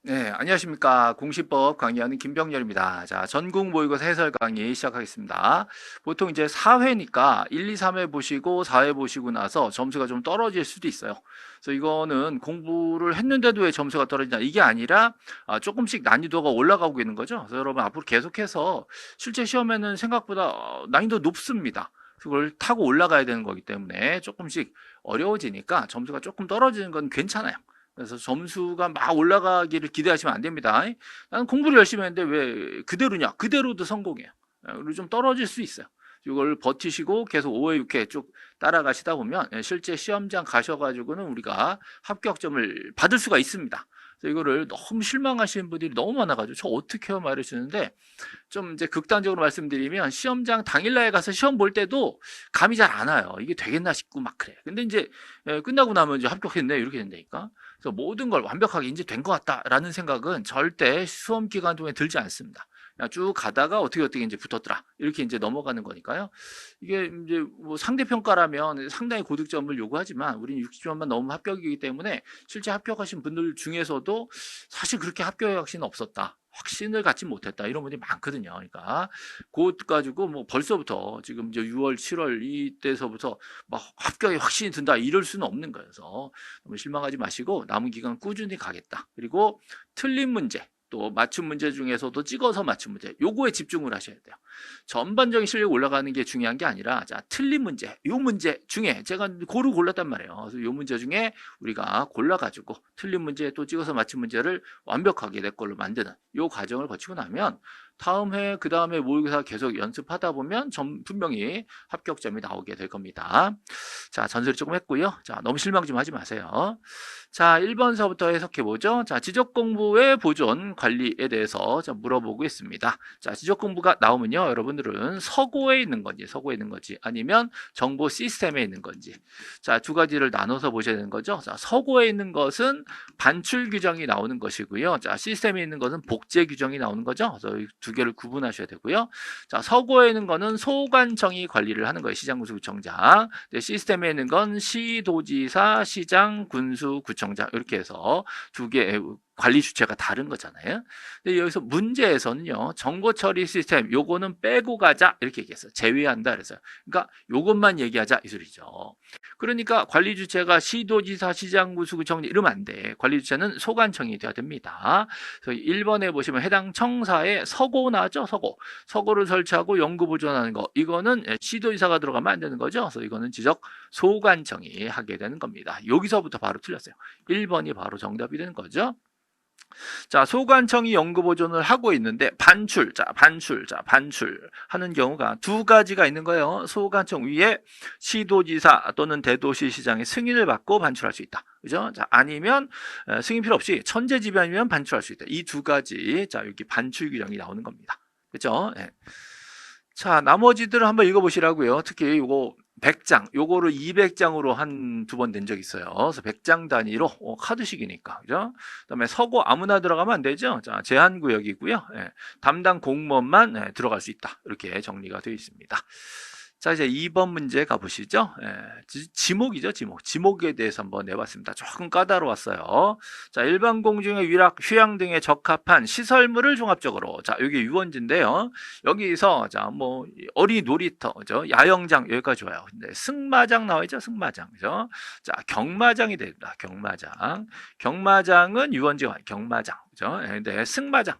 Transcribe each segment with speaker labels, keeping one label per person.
Speaker 1: 네, 안녕하십니까. 공시법 강의하는 김병렬입니다. 자, 전국 모의고사 해설 강의 시작하겠습니다. 보통 이제 4회니까 1, 2, 3회 보시고 4회 보시고 나서 점수가 좀 떨어질 수도 있어요. 그래서 이거는 공부를 했는데도 왜 점수가 떨어지냐. 이게 아니라 조금씩 난이도가 올라가고 있는 거죠. 그래서 여러분 앞으로 계속해서 실제 시험에는 생각보다 난이도 높습니다. 그걸 타고 올라가야 되는 거기 때문에 조금씩 어려워지니까 점수가 조금 떨어지는 건 괜찮아요. 그래서 점수가 막 올라가기를 기대하시면 안 됩니다. 나는 공부를 열심히 했는데 왜 그대로냐? 그대로도 성공해요. 그리고 좀 떨어질 수 있어요. 이걸 버티시고 계속 5회, 6회 쭉 따라가시다 보면 실제 시험장 가셔가지고는 우리가 합격점을 받을 수가 있습니다. 그래서 이거를 너무 실망하시는 분들이 너무 많아가지고 저 어떻게 해요? 말해주는데 좀 이제 극단적으로 말씀드리면 시험장 당일날 가서 시험 볼 때도 감이 잘 안 와요. 이게 되겠나 싶고 막 그래. 근데 이제 끝나고 나면 이제 합격했네 이렇게 된다니까. 그래서 모든 걸 완벽하게 이제 된 것 같다라는 생각은 절대 시험 기간 동안 들지 않습니다. 그냥 쭉 가다가 어떻게 이제 붙었더라 이렇게 이제 넘어가는 거니까요. 이게 이제 뭐 상대평가라면 상당히 고득점을 요구하지만 우리는 60점만 넘으면 합격이기 때문에 실제 합격하신 분들 중에서도 사실 그렇게 합격의 확신은 없었다. 확신을 갖지 못했다 이런 분들이 많거든요. 그러니까 그것 가지고 뭐 벌써부터 지금 이제 6월, 7월 이때서부터 막 합격의 확신이 든다 이럴 수는 없는 거예요. 그래서 너무 실망하지 마시고 남은 기간 꾸준히 가겠다. 그리고 틀린 문제 또 맞춤 문제 중에서도 찍어서 맞춤 문제 요거에 집중을 하셔야 돼요. 전반적인 실력 올라가는 게 중요한 게 아니라 자 틀린 문제 요 문제 중에 제가 고루 골랐단 말이에요. 그래서 요 문제 중에 우리가 골라가지고 틀린 문제 또 찍어서 맞춤 문제를 완벽하게 내 걸로 만드는 요 과정을 거치고 나면 다음 해, 그 다음에 모의고사 계속 연습하다 보면 분명히 합격점이 나오게 될 겁니다. 자, 전설이 조금 했고요. 자, 너무 실망 좀 하지 마세요. 자, 1번서부터 해석해보죠. 자, 지적공부의 보존 관리에 대해서 물어보고 있습니다. 자, 지적공부가 나오면요. 여러분들은 서고에 있는 건지 아니면 정보 시스템에 있는 건지. 자, 두 가지를 나눠서 보셔야 되는 거죠. 자, 서고에 있는 것은 반출 규정이 나오는 것이고요. 자, 시스템에 있는 것은 복제 규정이 나오는 거죠. 그래서 두 개를 구분하셔야 되고요. 자, 서고에 있는 거는 소관청이 관리를 하는 거예요. 시장군수구청장. 시스템에 있는 건 시도지사, 시장, 군수, 구청장 이렇게 해서 두 개의 관리 주체가 다른 거잖아요. 근데 여기서 문제에서는요. 정보 처리 시스템 요거는 빼고 가자 이렇게 얘기했어요. 제외한다 그래서. 그러니까 요것만 얘기하자 이 소리죠. 그러니까 관리 주체가 시도지사, 시장, 군수, 구청장 이러면 안 돼. 관리 주체는 소관청이 돼야 됩니다. 그래서 1번에 보시면 해당 청사에 서고 나죠. 서고를 설치하고 연구 보존하는 거 이거는 시도지사가 들어가면 안 되는 거죠. 그래서 이거는 지적 소관청이 하게 되는 겁니다. 여기서부터 바로 틀렸어요. 1번이 바로 정답이 되는 거죠. 자, 소관청이 연구 보존을 하고 있는데 반출 하는 경우가 두 가지가 있는 거예요. 소관청 위에 시도지사 또는 대도시시장의 승인을 받고 반출할 수 있다. 그죠? 자, 아니면 승인 필요 없이 천재지변이면 반출할 수 있다. 이 두 가지 자, 여기 반출 규정이 나오는 겁니다. 그죠? 네. 자, 나머지들을 한번 읽어보시라고요. 특히 요거 100장, 요거를 200장으로 한 두 번 낸 적 있어요. 그래서 100장 단위로 카드식이니까, 그죠? 그다음에 서고 아무나 들어가면 안 되죠. 자, 제한구역이고요. 예, 담당 공무원만 들어갈 수 있다. 이렇게 정리가 되어 있습니다. 자, 이제 2번 문제 가보시죠. 지목이죠, 지목. 지목에 대해서 한번 내봤습니다. 조금 까다로웠어요. 자, 일반 공중의 위락, 휴양 등에 적합한 시설물을 종합적으로. 자, 여기 유원지인데요. 여기서, 자, 뭐, 어린이 놀이터, 그죠? 야영장, 여기까지 좋아요. 근데 승마장 나와있죠, 승마장. 그죠? 자, 경마장이 됩니다. 경마장. 경마장은 유원지가 경마장. 그죠? 근데 승마장.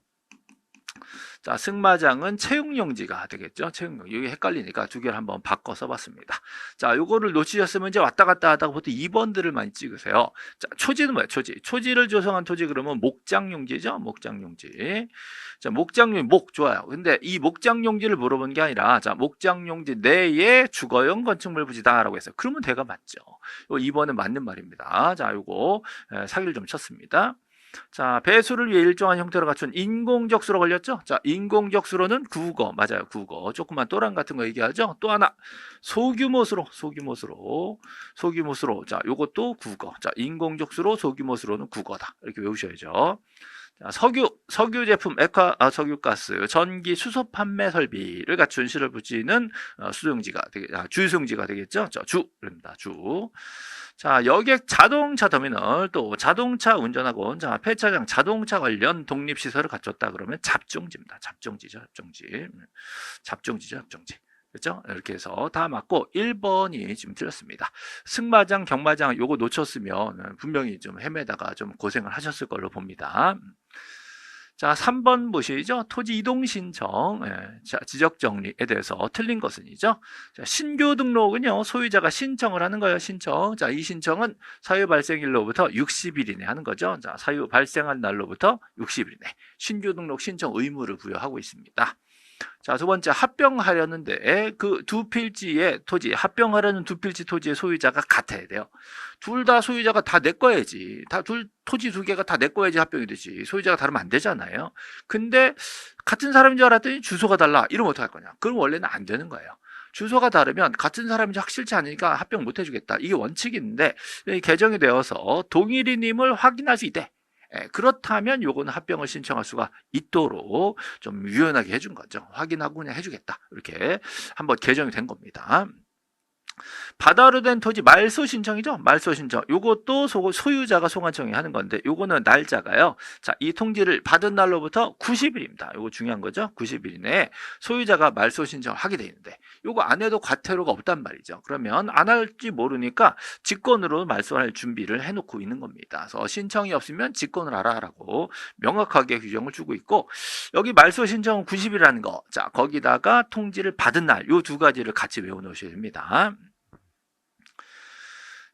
Speaker 1: 자, 승마장은 채용용지가 되겠죠. 채용용. 여기 헷갈리니까 두 개를 한번 바꿔 써봤습니다. 자, 요거를 놓치셨으면 이제 왔다 갔다 하다가 보통 2번들을 많이 찍으세요. 자, 초지는 뭐예요? 초지를 조성한 토지 그러면 목장용지죠. 목장용지. 자, 목 좋아요. 근데 이 목장용지를 물어본 게 아니라 자, 목장용지 내에 주거용 건축물 부지다라고 했어요. 그러면 대가 맞죠. 요 2번은 맞는 말입니다. 자, 요거 사기를 좀 쳤습니다. 자, 배수를 위해 일정한 형태로 갖춘 인공적 수로 걸렸죠? 자, 인공적 수로는 국어, 맞아요, 국어. 조그만 또랑 같은 거 얘기하죠? 또 하나, 소규모 수로. 자, 요것도 국어. 자, 인공적 수로, 소규모 수로는 국어다. 이렇게 외우셔야죠. 자, 석유 제품, 석유가스, 전기 수소 판매 설비를 갖춘 시를 붙이는 주유소용지가 되겠죠? 자, 주입니다, 주. 자, 여객 자동차 터미널, 또 자동차 운전학원, 자, 폐차장 자동차 관련 독립시설을 갖췄다 그러면 잡종지입니다. 잡종지죠, 잡종지. 잡종지죠, 잡종지. 그렇죠? 이렇게 해서 다 맞고 1번이 지금 틀렸습니다. 승마장, 경마장 요거 놓쳤으면 분명히 좀 헤매다가 좀 고생을 하셨을 걸로 봅니다. 자, 3번 보시죠. 토지 이동 신청, 자, 지적 정리에 대해서 틀린 것은이죠. 자, 신규 등록은요, 소유자가 신청을 하는 거예요, 신청. 자, 이 신청은 사유 발생일로부터 60일 이내 하는 거죠. 자, 사유 발생한 날로부터 60일 이내. 신규 등록 신청 의무를 부여하고 있습니다. 자, 두 번째, 합병하려는데 그 두 필지의 토지, 합병하려는 두 필지 토지의 소유자가 같아야 돼요. 둘 다 소유자가 다 내 거야지. 토지 두 개가 다 내 거야지 합병이 되지. 소유자가 다르면 안 되잖아요. 근데 같은 사람인 줄 알았더니 주소가 달라. 이러면 어떡할 거냐? 그럼 원래는 안 되는 거예요. 주소가 다르면 같은 사람인지 확실치 않으니까 합병 못 해주겠다. 이게 원칙인데 개정이 되어서 동일인임을 확인할 수 있대. 그렇다면 요거는 합병을 신청할 수가 있도록 좀 유연하게 해준 거죠. 확인하고 그냥 해주겠다. 이렇게 한번 개정이 된 겁니다. 바다로 된 토지 말소 신청이죠. 말소 신청. 요것도 소유자가 소관청이 하는 건데 요거는 날짜가요. 자, 이 통지를 받은 날로부터 90일입니다. 요거 중요한 거죠. 90일 이내에 소유자가 말소 신청을 하게 돼 있는데 요거 안 해도 과태료가 없단 말이죠. 그러면 안 할지 모르니까 직권으로 말소할 준비를 해놓고 있는 겁니다. 그래서 신청이 없으면 직권을 하라라고 명확하게 규정을 주고 있고 여기 말소 신청은 90일이라는 거. 자, 거기다가 통지를 받은 날 요 두 가지를 같이 외워놓으셔야 됩니다.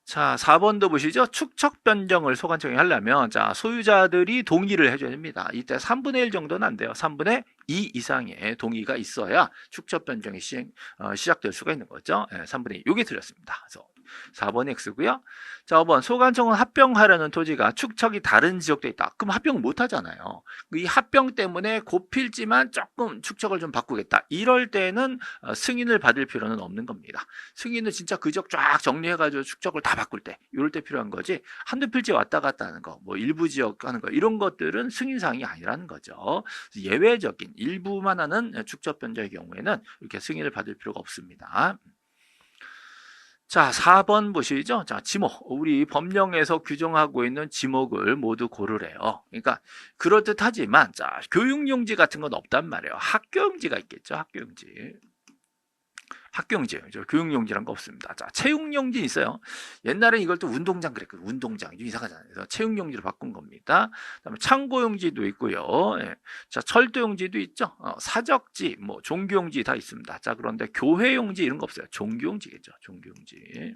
Speaker 1: 자, 4번도 보시죠. 축척 변경을 소관청이 하려면 자, 소유자들이 동의를 해줘야 됩니다. 이때 3분의 1 정도는 안 돼요. 3분의 2 이상의 동의가 있어야 축척 변경이 시작될 수가 있는 거죠. 3분의 2. 이게 틀렸습니다. 그래서 4번이 X고요. 자, 5번 소관청은 합병하려는 토지가 축척이 다른 지역에 있다. 그럼 합병 못 하잖아요. 이 합병 때문에 고필지만 조금 축척을 좀 바꾸겠다. 이럴 때는 승인을 받을 필요는 없는 겁니다. 승인은 진짜 그 지역 쫙 정리해가지고 축척을 다 바꿀 때 이럴 때 필요한 거지. 한두 필지 왔다 갔다 하는 거, 뭐 일부 지역 하는 거 이런 것들은 승인사항이 아니라는 거죠. 예외적인 일부만 하는 축척 변경의 경우에는 이렇게 승인을 받을 필요가 없습니다. 자, 4번 보시죠. 자, 지목. 우리 법령에서 규정하고 있는 지목을 모두 고르래요. 그러니까 그럴듯하지만 자, 교육용지 같은 건 없단 말이에요. 학교용지가 있겠죠. 학교용지. 학교용지예요. 교육용지란 거 없습니다. 자, 체육용지 있어요. 옛날에 이걸 또 운동장 그랬거든요. 운동장. 좀 이상하잖아요. 그래서 체육용지로 바꾼 겁니다. 그다음에 창고용지도 있고요. 예. 자, 철도용지도 있죠. 사적지, 뭐 종교용지 다 있습니다. 자, 그런데 교회용지 이런 거 없어요. 종교용지겠죠. 종교용지.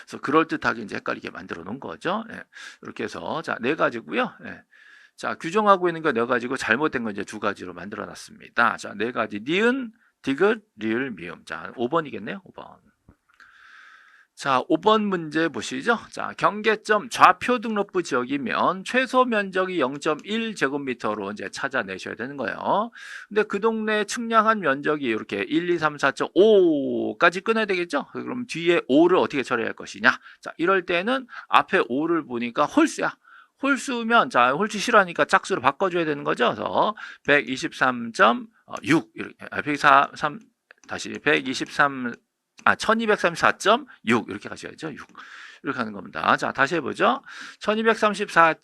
Speaker 1: 그래서 그럴듯하게 이제 헷갈리게 만들어 놓은 거죠. 예. 이렇게 해서 자, 네 가지고요. 예. 자, 규정하고 있는 거 네 가지고 잘못된 거 이제 두 가지로 만들어 놨습니다. 자, 네 가지. 니은 디귿, 리을, 미음. 자, 5번이겠네요. 5번. 자, 5번 문제 보시죠. 자, 경계점 좌표 등록부 지역이면 최소 면적이 0.1제곱미터로 이제 찾아내셔야 되는 거예요. 근데 그 동네 측량한 면적이 이렇게 1, 2, 3, 4.5까지 끊어야 되겠죠? 그럼 뒤에 5를 어떻게 처리할 것이냐? 자, 이럴 때는 앞에 5를 보니까 홀수야. 홀수면 자, 홀수 싫어하니까 짝수로 바꿔줘야 되는 거죠. 그래서 123.6 이렇게 123 다시 1234.6 이렇게 가셔야죠. 6 이렇게 하는 겁니다. 자, 다시 해보죠. 1234.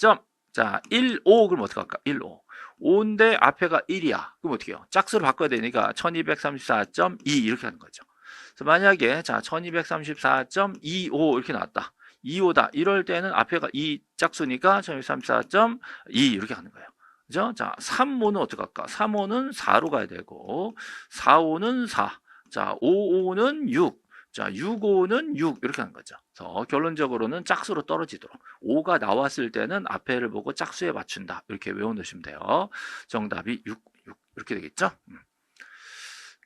Speaker 1: 자, 15 그럼 어떻게 할까? 15. 5인데 앞에가 1이야. 그럼 어떻게 해요? 짝수로 바꿔야 되니까 1234.2 이렇게 하는 거죠. 그래서 만약에 자, 1234.25 이렇게 나왔다. 25다. 이럴 때는 앞에가 2 짝수니까 1234.2 이렇게 하는 거예요. 그죠? 자, 3호는 어떻게 할까? 3호는 4로 가야 되고, 4호는 4. 자, 55는 6. 자, 65는 6. 이렇게 하는 거죠. 그래서 결론적으로는 짝수로 떨어지도록. 5가 나왔을 때는 앞에를 보고 짝수에 맞춘다. 이렇게 외워놓으시면 돼요. 정답이 6 이렇게 되겠죠?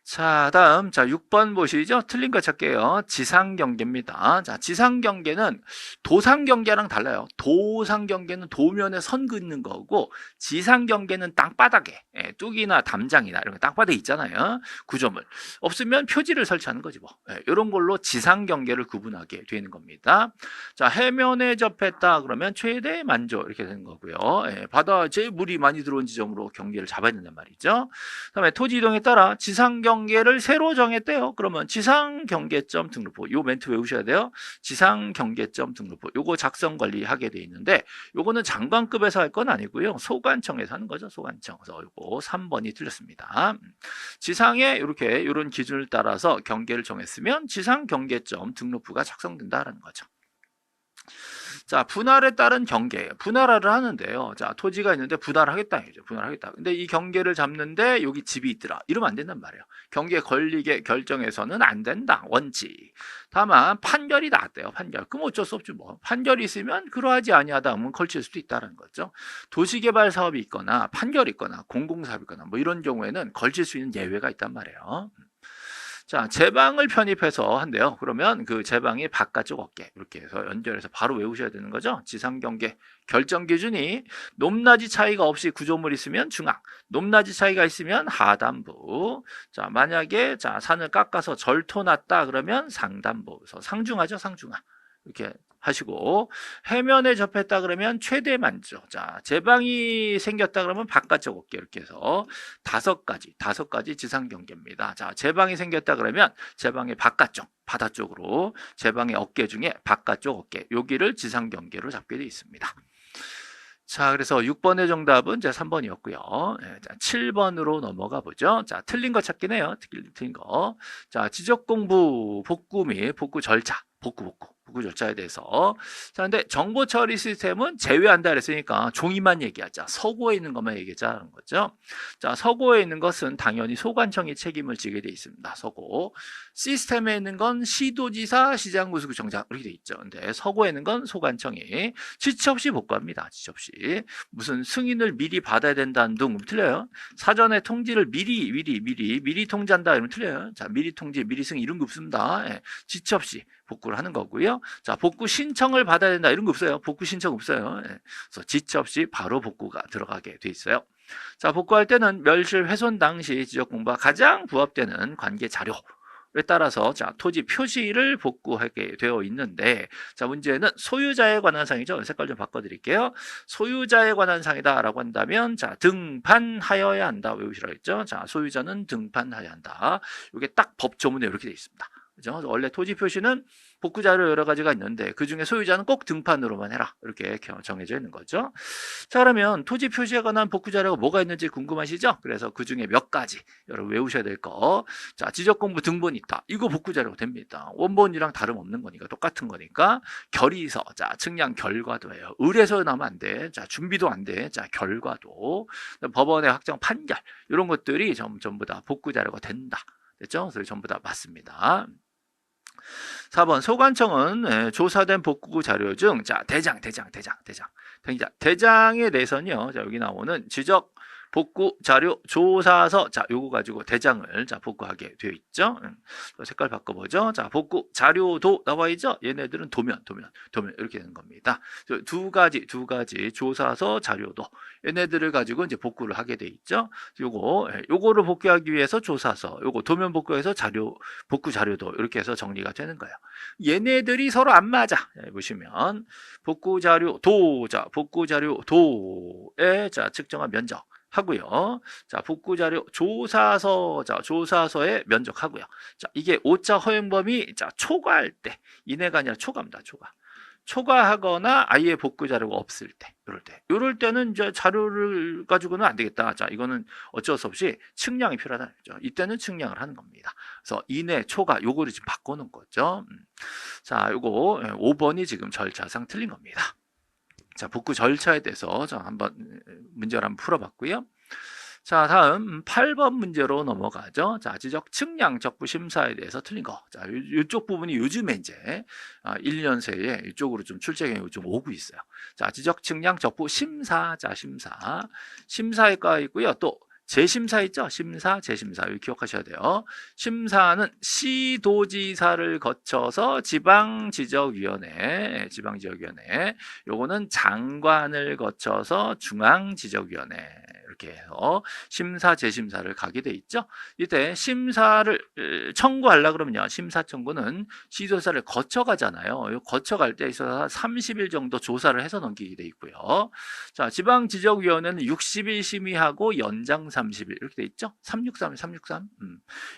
Speaker 1: 자, 다음, 자, 6번 보시죠. 틀린 거 찾게요. 지상경계입니다. 자, 지상경계는 도상경계랑 달라요. 도상경계는 도면에 선 긋는 거고, 지상경계는 땅바닥에, 뚝이나 담장이나 이런 거 땅바닥에 있잖아요. 구조물. 없으면 표지를 설치하는 거지 뭐. 이런 걸로 지상경계를 구분하게 되는 겁니다. 자, 해면에 접했다 그러면 최대 만조 이렇게 되는 거고요. 바다 제일 물이 많이 들어온 지점으로 경계를 잡아야 된단 말이죠. 그 다음에 토지 이동에 따라 지상경 경계를 새로 정했대요. 그러면 지상 경계점 등록부, 요 멘트 외우셔야 돼요. 지상 경계점 등록부, 요거 작성 관리하게 돼 있는데, 요거는 장관급에서 할 건 아니고요. 소관청에서 하는 거죠. 소관청. 그래서 요거 3번이 틀렸습니다. 지상에 이렇게 이런 기준을 따라서 경계를 정했으면 지상 경계점 등록부가 작성된다라는 거죠. 자, 분할에 따른 경계, 분할을 하는데요. 자, 토지가 있는데 분할하겠다 이죠. 분할하겠다. 근데 이 경계를 잡는데 여기 집이 있더라. 이러면 안 된단 말이에요. 경계 걸리게 결정해서는 안 된다. 원칙. 다만 판결이 나왔대요. 판결. 그럼 어쩔 수 없죠. 뭐 판결이 있으면 그러하지 아니하다 하면 걸칠 수도 있다는 거죠. 도시개발 사업이 있거나 판결이 있거나 공공사업이 있거나 뭐 이런 경우에는 걸칠 수 있는 예외가 있단 말이에요. 자, 제방을 편입해서 한대요. 그러면 그 제방이 바깥쪽 어깨 이렇게 해서 연결해서 바로 외우셔야 되는 거죠. 지상경계 결정 기준이 높낮이 차이가 없이 구조물이 있으면 중앙, 높낮이 차이가 있으면 하단부. 자, 만약에 자 산을 깎아서 절토 났다 그러면 상단부. 그래서 상중하죠, 상중하. 이렇게 하시고, 해면에 접했다 그러면 최대 만조. 자, 제방이 생겼다 그러면 바깥쪽 어깨 이렇게 해서 다섯 가지 지상 경계입니다. 자, 제방이 생겼다 그러면 제방의 바깥쪽 바다 쪽으로 제방의 어깨 중에 바깥쪽 어깨 여기를 지상 경계로 잡게 되어 있습니다. 자, 그래서 6번의 정답은 제 3번이었고요. 자, 7번으로 넘어가 보죠. 자, 틀린 거 찾긴 해요. 틀린 거. 자, 지적 공부 복구 및 복구 절차. 복구 절차에 대해서. 자, 근데 정보 처리 시스템은 제외한다 그랬으니까 종이만 얘기하자. 서고에 있는 것만 얘기하자는 거죠. 자, 서고에 있는 것은 당연히 소관청이 책임을 지게 돼 있습니다. 서고. 시스템에 있는 건 시도지사, 시장구수구청장 이렇게 돼 있죠. 근데 서고에 있는 건 소관청이 지체 없이 복구합니다. 지체 없이. 무슨 승인을 미리 받아야 된다는 등 틀려요. 사전에 통지를 미리 통지한다 이러면 틀려요. 자, 미리 통지, 미리 승인 이런 거 없습니다. 예, 지체 없이 복구를 하는 거고요. 자, 복구 신청을 받아야 된다 이런 거 없어요. 복구 신청 없어요. 예. 그래서 지체 없이 바로 복구가 들어가게 돼 있어요. 자, 복구할 때는 멸실 훼손 당시 지적 공부와 가장 부합되는 관계 자료에 따라서 자, 토지 표시를 복구하게 되어 있는데, 자, 문제는 소유자에 관한 사항이죠. 색깔 좀 바꿔드릴게요. 소유자에 관한 사항이다라고 한다면 자, 등판하여야 한다 외우시라고 했죠. 자, 소유자는 등판하여야 한다. 이게 딱 법조문에 이렇게 돼 있습니다. 그죠? 원래 토지 표시는 복구 자료 여러 가지가 있는데 그 중에 소유자는 꼭 등판으로만 해라 이렇게 정해져 있는 거죠. 자, 그러면 토지 표시에 관한 복구 자료가 뭐가 있는지 궁금하시죠? 그래서 그 중에 몇 가지 여러분 외우셔야 될 거. 자, 지적공부 등본이 있다. 이거 복구 자료가 됩니다. 원본이랑 다름없는 거니까 똑같은 거니까. 결의서, 자, 측량 결과도 해요. 의뢰서 나면 안 돼. 자, 준비도 안 돼. 자, 결과도. 법원의 확정 판결 이런 것들이 전부 다 복구 자료가 된다. 됐죠? 그래서 전부 다 맞습니다. 4번 소관청은 조사된 복구 자료 중 자, 대장에 대해서는요. 자, 여기 나오는 지적 복구 자료 조사서 자, 요거 가지고 대장을 자, 복구하게 되어 있죠. 색깔 바꿔보죠. 자, 복구 자료도 나와 있죠. 얘네들은 도면 이렇게 되는 겁니다. 두 가지 조사서 자료도 얘네들을 가지고 이제 복구를 하게 돼 있죠. 요거를 복구하기 위해서 조사서, 요거 도면 복구해서 복구 자료도 이렇게 해서 정리가 되는 거예요. 얘네들이 서로 안 맞아. 보시면 복구 자료 도에 자, 측정한 면적 하고요. 자, 복구 자료 조사서, 자, 조사서에 면적하고요. 자, 이게 5차 허용 범위 자, 초과할 때 이내가 아니라 초과입니다. 초과하거나 아예 복구 자료가 없을 때, 이럴 때는 이제 자료를 가지고는 안 되겠다. 자, 이거는 어쩔 수 없이 측량이 필요하다는 거죠. 이때는 측량을 하는 겁니다. 그래서 이내 초과 요거를 지금 바꿔놓은 거죠. 자, 요거 5번이 지금 절차상 틀린 겁니다. 자, 복구 절차에 대해서 한번 문제를 한번 풀어봤고요. 자, 다음 8번 문제로 넘어가죠. 자, 지적 측량 적부 심사에 대해서 틀린 거. 자, 이쪽 부분이 요즘에 이제 1년 새에 이쪽으로 좀 출제경이 좀 오고 있어요. 자, 지적 측량 적부 심사. 자, 심사가 있고요. 또 재심사 있죠? 심사, 재심사. 이거 기억하셔야 돼요. 심사는 시도지사를 거쳐서 지방지적위원회. 요거는 장관을 거쳐서 중앙지적위원회. 이렇게 해서 심사, 재심사를 가게 돼 있죠. 이때 심사를 청구하려 그러면요. 심사 청구는 시조사를 거쳐가잖아요. 거쳐갈 때 있어서 30일 정도 조사를 해서 넘기게 돼 있고요. 자, 지방지적위원회는 60일 심의하고 연장 30일 이렇게 돼 있죠. 363, 363.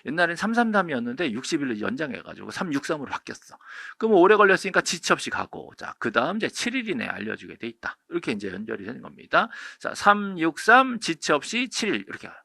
Speaker 1: 옛날엔 333이었는데 60일로 연장해가지고 363으로 바뀌었어. 그럼 오래 걸렸으니까 지체 없이 가고, 자, 그 다음 이제 7일 이내에 알려주게 돼 있다. 이렇게 이제 연결이 되는 겁니다. 자, 363 지체 없이 7일 이렇게 가요.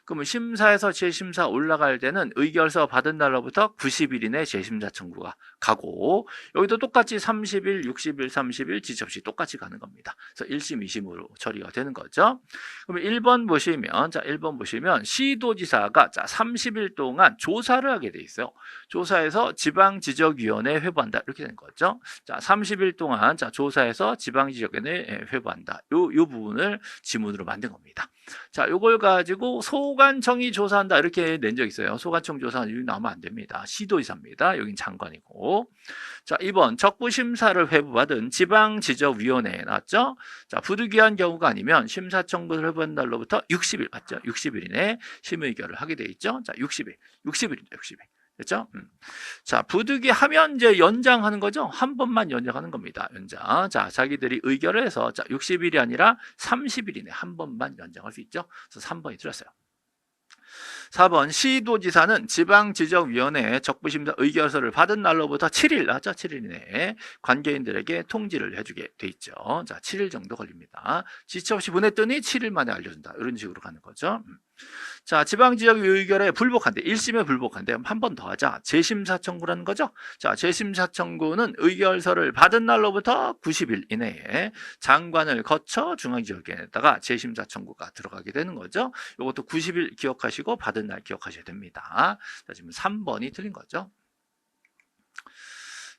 Speaker 1: 그러면 심사에서 재심사 올라갈 때는 의결서 받은 날로부터 90일 이내 재심사 청구가 가고, 여기도 똑같이 30일, 60일, 30일 지체 없이 똑같이 가는 겁니다. 그래서 1심, 2심으로 처리가 되는 거죠. 그러면 1번 보시면, 자, 1번 보시면 시도지사가 자, 30일 동안 조사를 하게 돼 있어요. 조사해서 지방지적위원회에 회부한다. 이렇게 된 거죠. 자, 30일 동안 자, 조사해서 지방지적위원회에 회부한다. 요 부분을 지문으로 만든 겁니다. 자, 요걸 가지고 소관청이 조사한다 이렇게 낸 적 있어요. 소관청 조사는 여기 나오면 안 됩니다. 시도지사입니다. 여긴 장관이고. 자, 2번 적부심사를 회부받은 지방지적위원회에 나왔죠. 자, 부득이한 경우가 아니면 심사 청구를 회부한 날로부터 60일 맞죠? 60일 이내 심의결을 하게 돼 있죠. 자, 60일입니다. 60일. 됐죠? 자, 부득이하면 이제 연장하는 거죠. 한 번만 연장하는 겁니다. 연장. 자, 자기들이 의결을 해서 자, 60일이 아니라 30일 이내 한 번만 연장할 수 있죠. 그래서 3번이 들었어요. 4번 시도지사는 지방지적위원회에 적부심사 의결서를 받은 날로부터 7일 나죠? 7일 이내에 관계인들에게 통지를 해주게 돼 있죠. 자, 7일 정도 걸립니다. 지체 없이 보냈더니 7일 만에 알려준다. 이런 식으로 가는 거죠. 자, 지방지적 의결에 불복한대. 1심에 불복한대. 한 번 더 하자. 재심사 청구라는 거죠. 자, 재심사 청구는 의결서를 받은 날로부터 90일 이내에 장관을 거쳐 중앙지역위원회에다가 재심사 청구가 들어가게 되는 거죠. 이것도 90일 기억하시고 받은 날 기억하셔야 됩니다. 자, 지금 3번이 틀린 거죠.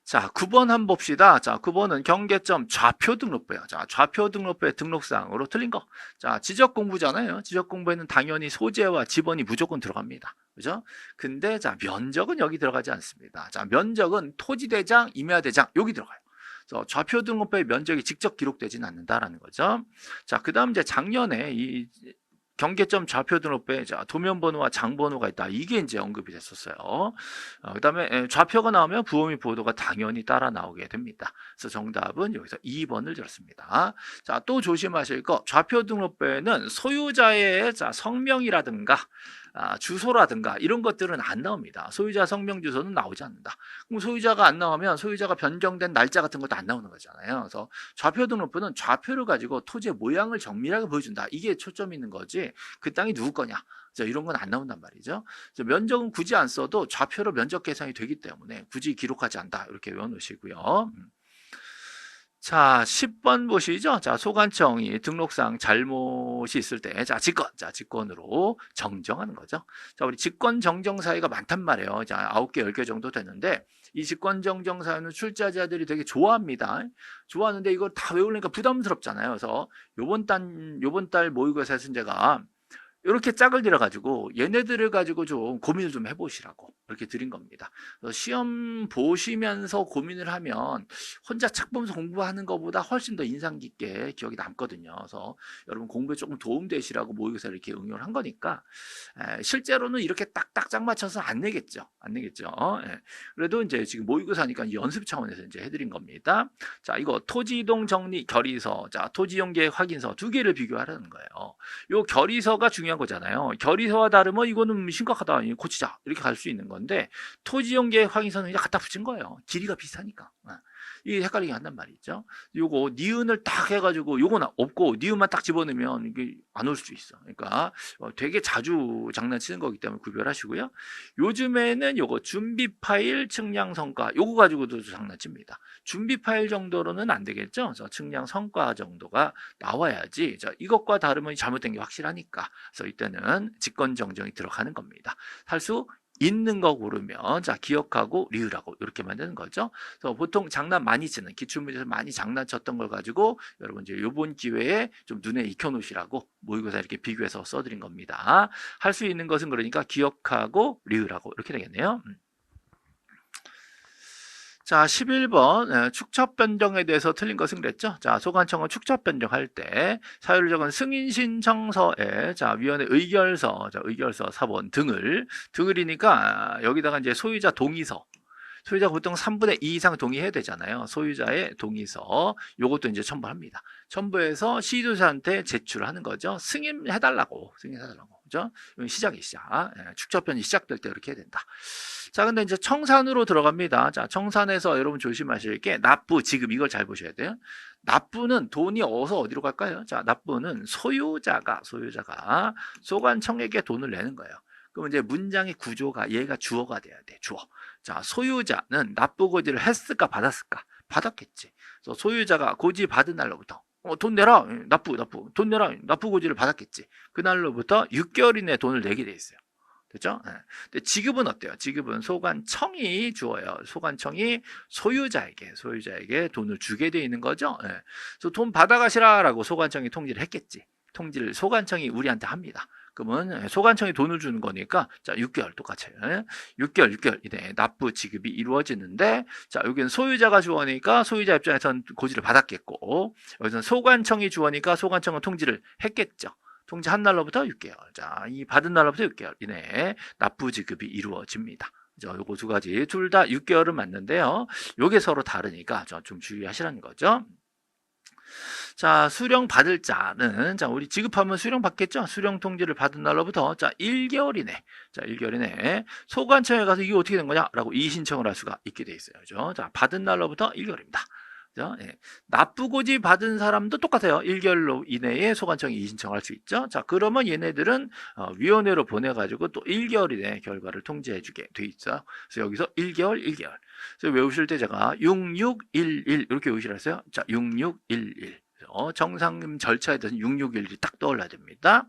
Speaker 1: 자, 9번 한번 봅시다. 자, 9번은 경계점 좌표 등록부예요. 자, 좌표 등록부의 등록사항으로 틀린 거. 자, 지적 공부잖아요. 지적 공부에는 당연히 소재와 지번이 무조건 들어갑니다. 그죠? 근데 자, 면적은 여기 들어가지 않습니다. 자, 면적은 토지대장, 임야대장 여기 들어가요. 그래서 좌표 등록부의 면적이 직접 기록되지는 않는다라는 거죠. 자, 그다음 이제 작년에 이 경계점 좌표 등록부에 도면번호와 장번호가 있다. 이게 이제 언급이 됐었어요. 그다음에 좌표가 나오면 부호미 보도가 당연히 따라 나오게 됩니다. 그래서 정답은 여기서 2번을 들었습니다. 자, 또 조심하실 거 좌표 등록부에는 소유자의 성명이라든가 주소라든가 이런 것들은 안 나옵니다. 소유자 성명 주소는 나오지 않는다. 그럼 소유자가 안 나오면 소유자가 변경된 날짜 같은 것도 안 나오는 거잖아요. 그래서 좌표 등록부는 좌표를 가지고 토지의 모양을 정밀하게 보여준다. 이게 초점이 있는 거지. 그 땅이 누구 거냐. 이런 건 안 나온단 말이죠. 면적은 굳이 안 써도 좌표로 면적 계산이 되기 때문에 굳이 기록하지 않다. 이렇게 외워놓으시고요. 자, 10번 보시죠. 자, 소관청이 등록상 잘못이 있을 때, 자, 직권으로 정정하는 거죠. 자, 우리 직권 정정 사유가 많단 말이에요. 자, 9개, 10개 정도 되는데, 이 직권 정정 사유는 출자자들이 되게 좋아합니다. 좋아하는데 이걸 다 외우려니까 부담스럽잖아요. 그래서 요번 달 모의고사에서 제가 이렇게 짝을 들여가지고 얘네들을 가지고 좀 고민을 좀 해보시라고 이렇게 드린 겁니다. 시험 보시면서 고민을 하면 혼자 책 보면서 공부하는 것보다 훨씬 더 인상 깊게 기억이 남거든요. 그래서 여러분 공부에 조금 도움되시라고 모의고사를 이렇게 응용을 한 거니까 실제로는 이렇게 딱딱 짝 맞춰서 안 내겠죠. 안 내겠죠. 그래도 이제 지금 모의고사니까 연습 차원에서 이제 해드린 겁니다. 자, 이거 토지이동 정리 결의서, 자, 토지용계획 확인서 두 개를 비교하라는 거예요. 요 결의서가 중요한 거잖아요. 결의서와 다르면 이거는 심각하다. 고치자. 이렇게 갈 수 있는 건데 토지용계획 확인서는 그냥 갖다 붙인 거예요. 길이가 비슷하니까. 이게 헷갈리게 한단 말이죠. 요거 니은을 딱 해가지고 요거는 없고 니은만 딱 집어넣으면 이게 안 올 수 있어. 그러니까 되게 자주 장난치는 거기 때문에 구별하시고요. 요즘에는 요거 준비 파일 측량 성과 요거 가지고도 장난칩니다. 준비 파일 정도로는 안 되겠죠. 그래서 측량 성과 정도가 나와야지. 자, 이것과 다르면 잘못된 게 확실하니까. 그래서 이때는 직권 정정이 들어가는 겁니다. 살수 있는 거 고르면 자, 기억하고 리으라고 이렇게 만드는 거죠. 그래서 보통 장난 많이 치는 기출문제에서 많이 장난쳤던 걸 가지고 여러분 이제 이번 기회에 좀 눈에 익혀 놓으시라고 모의고사 이렇게 비교해서 써드린 겁니다. 할 수 있는 것은 그러니까 기억하고 리으라고 이렇게 되겠네요. 자, 11번 축첩 변경에 대해서 틀린 것은 그랬죠. 자, 소관청은 축첩 변경할 때 사유를 적은 승인 신청서에 자, 위원회 의결서, 자, 의결서 사본 등을이니까 여기다가 이제 소유자 동의서. 소유자가 보통 3분의 2 이상 동의해야 되잖아요. 소유자의 동의서. 요것도 이제 첨부합니다. 첨부해서 시도자한테 제출하는 거죠. 승인해달라고. 그죠? 이건 시작. 축첩변이 시작될 때 이렇게 해야 된다. 자, 근데 이제 청산으로 들어갑니다. 자, 청산에서 여러분 조심하실 게 납부, 지금 이걸 잘 보셔야 돼요. 납부는 돈이 어디로 갈까요? 자, 납부는 소유자가 소관청에게 돈을 내는 거예요. 그럼 이제 문장의 구조가 얘가 주어가 돼야 돼. 주어. 자, 소유자는 납부 고지를 했을까 받았을까? 받았겠지. 그래서 소유자가 고지 받은 날로부터 돈 내라. 돈 내라. 납부 고지를 받았겠지. 그날로부터 6개월 이내에 돈을 내게 돼 있어요. 됐죠? 네. 근데 지급은 어때요? 지급은 소관청이 주어요. 소관청이 소유자에게 돈을 주게 돼 있는 거죠. 네. 그래서 돈 받아가시라라고 소관청이 통지를 했겠지. 통지를 소관청이 우리한테 합니다. 그러면 소관청이 돈을 주는 거니까 자 6개월 똑같이 6개월 이내 납부 지급이 이루어지는데 자 여기는 소유자가 주어니까 소유자 입장에서는 고지를 받았겠고 여기서는 소관청이 주어니까 소관청은 통지를 했겠죠. 통지한 날로부터 6개월. 자, 이 받은 날로부터 6개월 이내에 납부 지급이 이루어집니다. 요거 두 가지 둘 다 6개월은 맞는데요. 요게 서로 다르니까 좀 주의하시라는 거죠. 자, 수령 받을 자는 자, 우리 지급하면 수령 받겠죠? 수령 통지를 받은 날로부터 자, 1개월 이내. 자, 1개월 이내 소관청에 가서 이게 어떻게 된 거냐라고 이의 신청을 할 수가 있게 돼 있어요. 그죠? 자, 받은 날로부터 1개월입니다. 예. 납부고지 받은 사람도 똑같아요. 1개월 이내에 소관청이 이의 신청할 수 있죠. 자, 그러면 얘네들은 위원회로 보내가지고 또 1개월 이내 결과를 통지해주게 돼 있어요. 그래서 여기서 1개월. 그래서 외우실 때 제가 6611 이렇게 외우시라어요. 자, 6611. 정상금 절차에 대해서 6611이 딱 떠올라야 됩니다.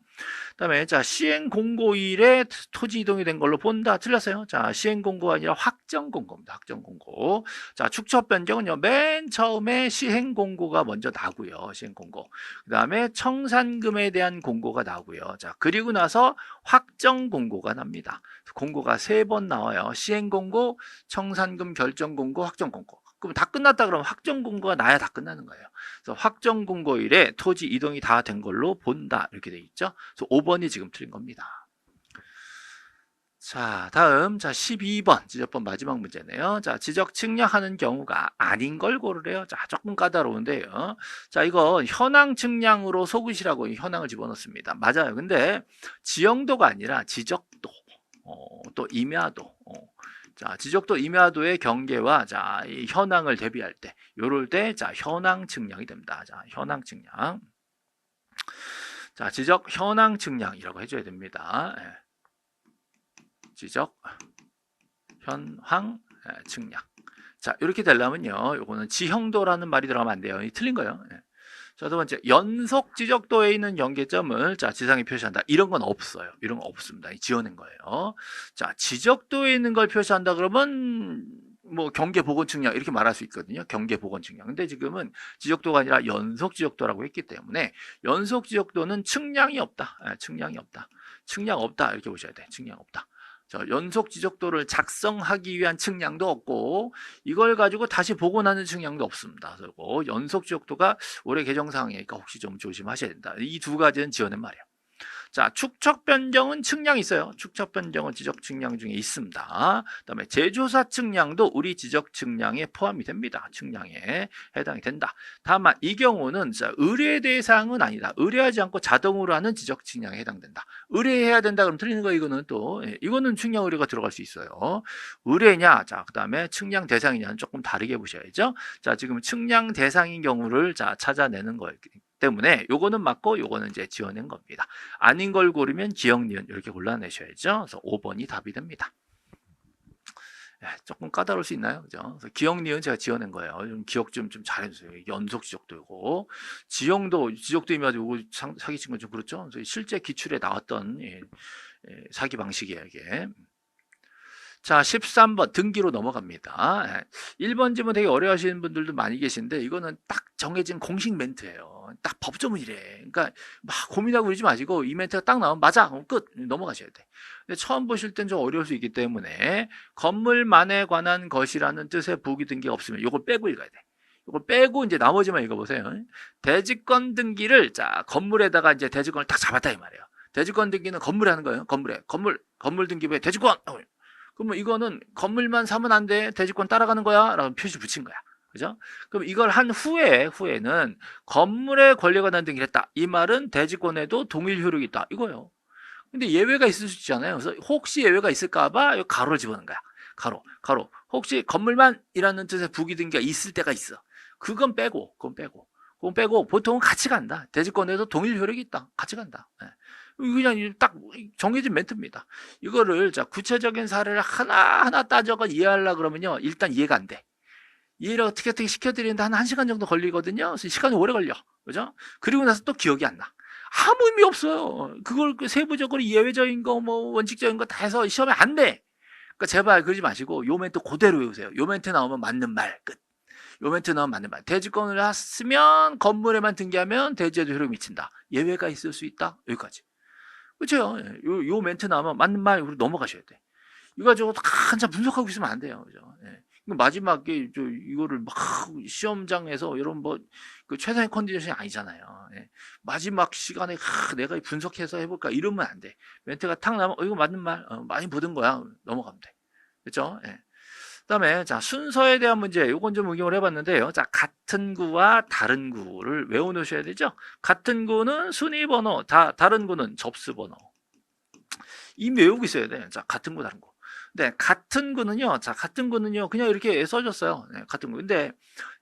Speaker 1: 그다음에 자 시행 공고일에 토지 이동이 된 걸로 본다. 틀렸어요. 자 시행 공고가 아니라 확정 공고입니다. 확정 공고. 자 축첩 변경은요 맨 처음에 시행 공고가 먼저 나고요. 시행 공고. 그다음에 청산금에 대한 공고가 나고요. 자 그리고 나서 확정 공고가 납니다. 공고가 3번 나와요. 시행 공고, 청산금 결정 공고, 확정 공고. 그럼 다 끝났다 그러면 확정 공고가 나야 다 끝나는 거예요. 그래서 확정 공고일에 토지 이동이 다 된 걸로 본다. 이렇게 돼 있죠. 그래서 5번이 지금 틀린 겁니다. 자, 다음 12번 지적번 마지막 문제네요. 자, 지적 측량하는 경우가 아닌 걸 고르래요. 자, 조금 까다로운데요. 자, 이거 현황 측량으로 속으시라고 현황을 집어넣습니다. 맞아요. 근데 지형도가 아니라 지적도, 또 임야도, 자, 지적도 임야도의 경계와 자, 이 현황을 대비할 때, 요럴 때, 자, 현황 측량이 됩니다. 자, 현황 측량. 자, 지적 현황 측량이라고 해줘야 됩니다. 지적 현황 측량. 자, 이렇게 되려면요, 요거는 지형도라는 말이 들어가면 안 돼요. 틀린 거예요. 자, 두 번째, 연속 지적도에 있는 경계점을 자, 지상에 표시한다. 이런 건 없어요. 이런 건 없습니다. 지어낸 거예요. 자, 지적도에 있는 걸 표시한다 그러면 뭐 경계 복원 측량 이렇게 말할 수 있거든요. 경계 복원 측량. 근데 지금은 지적도가 아니라 연속 지적도라고 했기 때문에 연속 지적도는 측량이 없다. 측량이 없다. 측량 없다. 이렇게 보셔야 돼. 측량 없다. 연속 지적도를 작성하기 위한 측량도 없고 이걸 가지고 다시 복원하는 측량도 없습니다. 그리고 연속 지적도가 올해 개정사항이니까 혹시 좀 조심하셔야 된다. 이 두 가지는 지어낸 말이에요. 자, 축척 변경은 측량이 있어요. 축척 변경은 지적 측량 중에 있습니다. 그다음에 재조사 측량도 우리 지적 측량에 포함이 됩니다. 측량에 해당이 된다. 다만 이 경우는 의뢰 대상은 아니다. 의뢰하지 않고 자동으로 하는 지적 측량에 해당된다. 의뢰해야 된다 그러면 틀리는 거 이거는 또 이거는 측량 의뢰가 들어갈 수 있어요. 의뢰냐, 자 그다음에 측량 대상이냐는 조금 다르게 보셔야죠. 자 지금 측량 대상인 경우를 자 찾아내는 거예요. 때문에 요거는 맞고 요거는 이제 지어낸 겁니다. 아닌 걸 고르면 기억, 니은 이렇게 골라내셔야죠. 그래서 5번이 답이 됩니다. 조금 까다로울 수 있나요? 그죠? 그래서 기억, 니은 제가 지어낸 거예요. 좀 기억 좀 잘해주세요. 연속 지적도고 지적도이면 요거 사기친 건 좀 그렇죠? 그래서 실제 기출에 나왔던 사기 방식이에요, 이게. 자, 13번 등기로 넘어갑니다. 1번 지문 되게 어려워하시는 분들도 많이 계신데 이거는 딱 정해진 공식 멘트예요. 딱 법조문 이래. 그러니까 막 고민하고 그러지 마시고 이 멘트가 딱 나오면 맞아. 그럼 끝. 넘어가셔야 돼. 근데 처음 보실 땐 좀 어려울 수 있기 때문에 건물만에 관한 것이라는 뜻의 부기 등기가 없으면 이걸 빼고 읽어야 돼. 이걸 빼고 이제 나머지만 읽어보세요. 대지권 등기를 자 건물에다가 이제 대지권을 딱 잡았다 이 말이에요. 대지권 등기는 건물에 하는 거예요. 건물에 건물 등기부에 대지권. 그러면 이거는 건물만 사면 안 돼. 대지권 따라가는 거야. 라고 표시 붙인 거야. 그죠? 그럼 이걸 한 후에는 건물에 권리가 난 등기를 했다. 이 말은 대지권에도 동일 효력이 있다. 이거예요. 근데 예외가 있을 수 있잖아요. 그래서 혹시 예외가 있을까봐 가로를 집어넣은 거야. 가로. 혹시 건물만이라는 뜻의 부기 등기가 있을 때가 있어. 그건 빼고. 보통은 같이 간다. 대지권에도 동일 효력이 있다. 같이 간다. 네. 그냥 딱 정해진 멘트입니다. 이거를 자 구체적인 사례를 하나하나 따져가 이해하려고 그러면요. 일단 이해가 안 돼. 이해를 어떻게 시켜드리는데 한 1시간 정도 걸리거든요. 그래서 시간이 오래 걸려. 그죠? 그리고 나서 또 기억이 안 나. 아무 의미 없어요. 그걸 세부적으로 예외적인 거, 원칙적인 거 다 해서 시험에 안 돼. 그러니까 제발 그러지 마시고 요 멘트 그대로 외우세요. 요 멘트 나오면 맞는 말 끝. 요 멘트 나오면 맞는 말. 대지권을 쓰면 건물에만 등기하면 대지에도 효력이 미친다. 예외가 있을 수 있다. 여기까지. 그렇죠? 요 멘트 나오면 맞는 말 우리 넘어가셔야 돼. 이거 가지고 한참 분석하고 있으면 안 돼요. 그죠? 예. 마지막에 이거를 막 시험장에서 이런 그 최상의 컨디션이 아니잖아요. 예. 마지막 시간에 내가 분석해서 해볼까 이러면 안 돼. 멘트가 탁 나면 이거 맞는 말 많이 보던 거야. 넘어가면 돼. 그렇죠? 예. 그다음에 자 순서에 대한 문제 요건 좀 응용을 해봤는데요. 자 같은 구와 다른 구를 외워놓으셔야 되죠. 같은 구는 순위번호, 다른 구는 접수번호. 이미 외우고 있어야 돼. 자 같은 구, 다른 구. 네, 같은 구는요. 그냥 이렇게 써줬어요. 네, 같은 구. 근데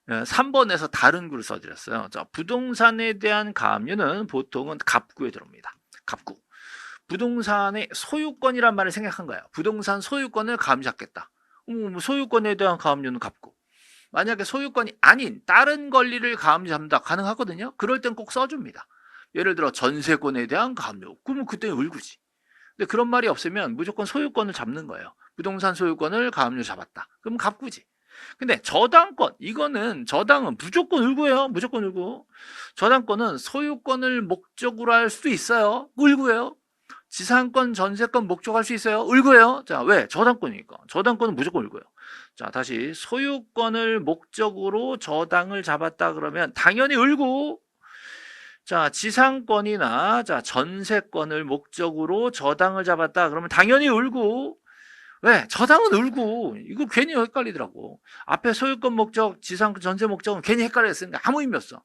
Speaker 1: 3번에서 다른 구를 써드렸어요. 자, 부동산에 대한 가압류는 보통은 갑구에 들어옵니다. 갑구. 부동산의 소유권이란 말을 생각한 거예요. 부동산 소유권을 가압류 잡겠다. 소유권에 대한 가압류는 갑구. 만약에 소유권이 아닌 다른 권리를 가압류 잡는다. 가능하거든요. 그럴 땐 꼭 써줍니다. 예를 들어 전세권에 대한 가압류. 그러면 그때는 을구지. 근데 그런 말이 없으면 무조건 소유권을 잡는 거예요. 부동산 소유권을 가압류 잡았다. 그럼 갑구지. 근데 저당은 무조건 을구예요. 무조건 을구. 저당권은 소유권을 목적으로 할 수도 있어요. 을구예요. 지상권, 전세권 목적할 수 있어요. 을구예요. 자, 왜? 저당권이니까. 저당권은 무조건 을구예요. 자, 다시 소유권을 목적으로 저당을 잡았다 그러면 당연히 을구. 자, 지상권이나 자, 전세권을 목적으로 저당을 잡았다 그러면 당연히 을구. 왜? 저당은 을구. 이거 괜히 헷갈리더라고. 앞에 소유권 목적, 지상 전세 목적은 괜히 헷갈렸으니까 아무 의미 없어.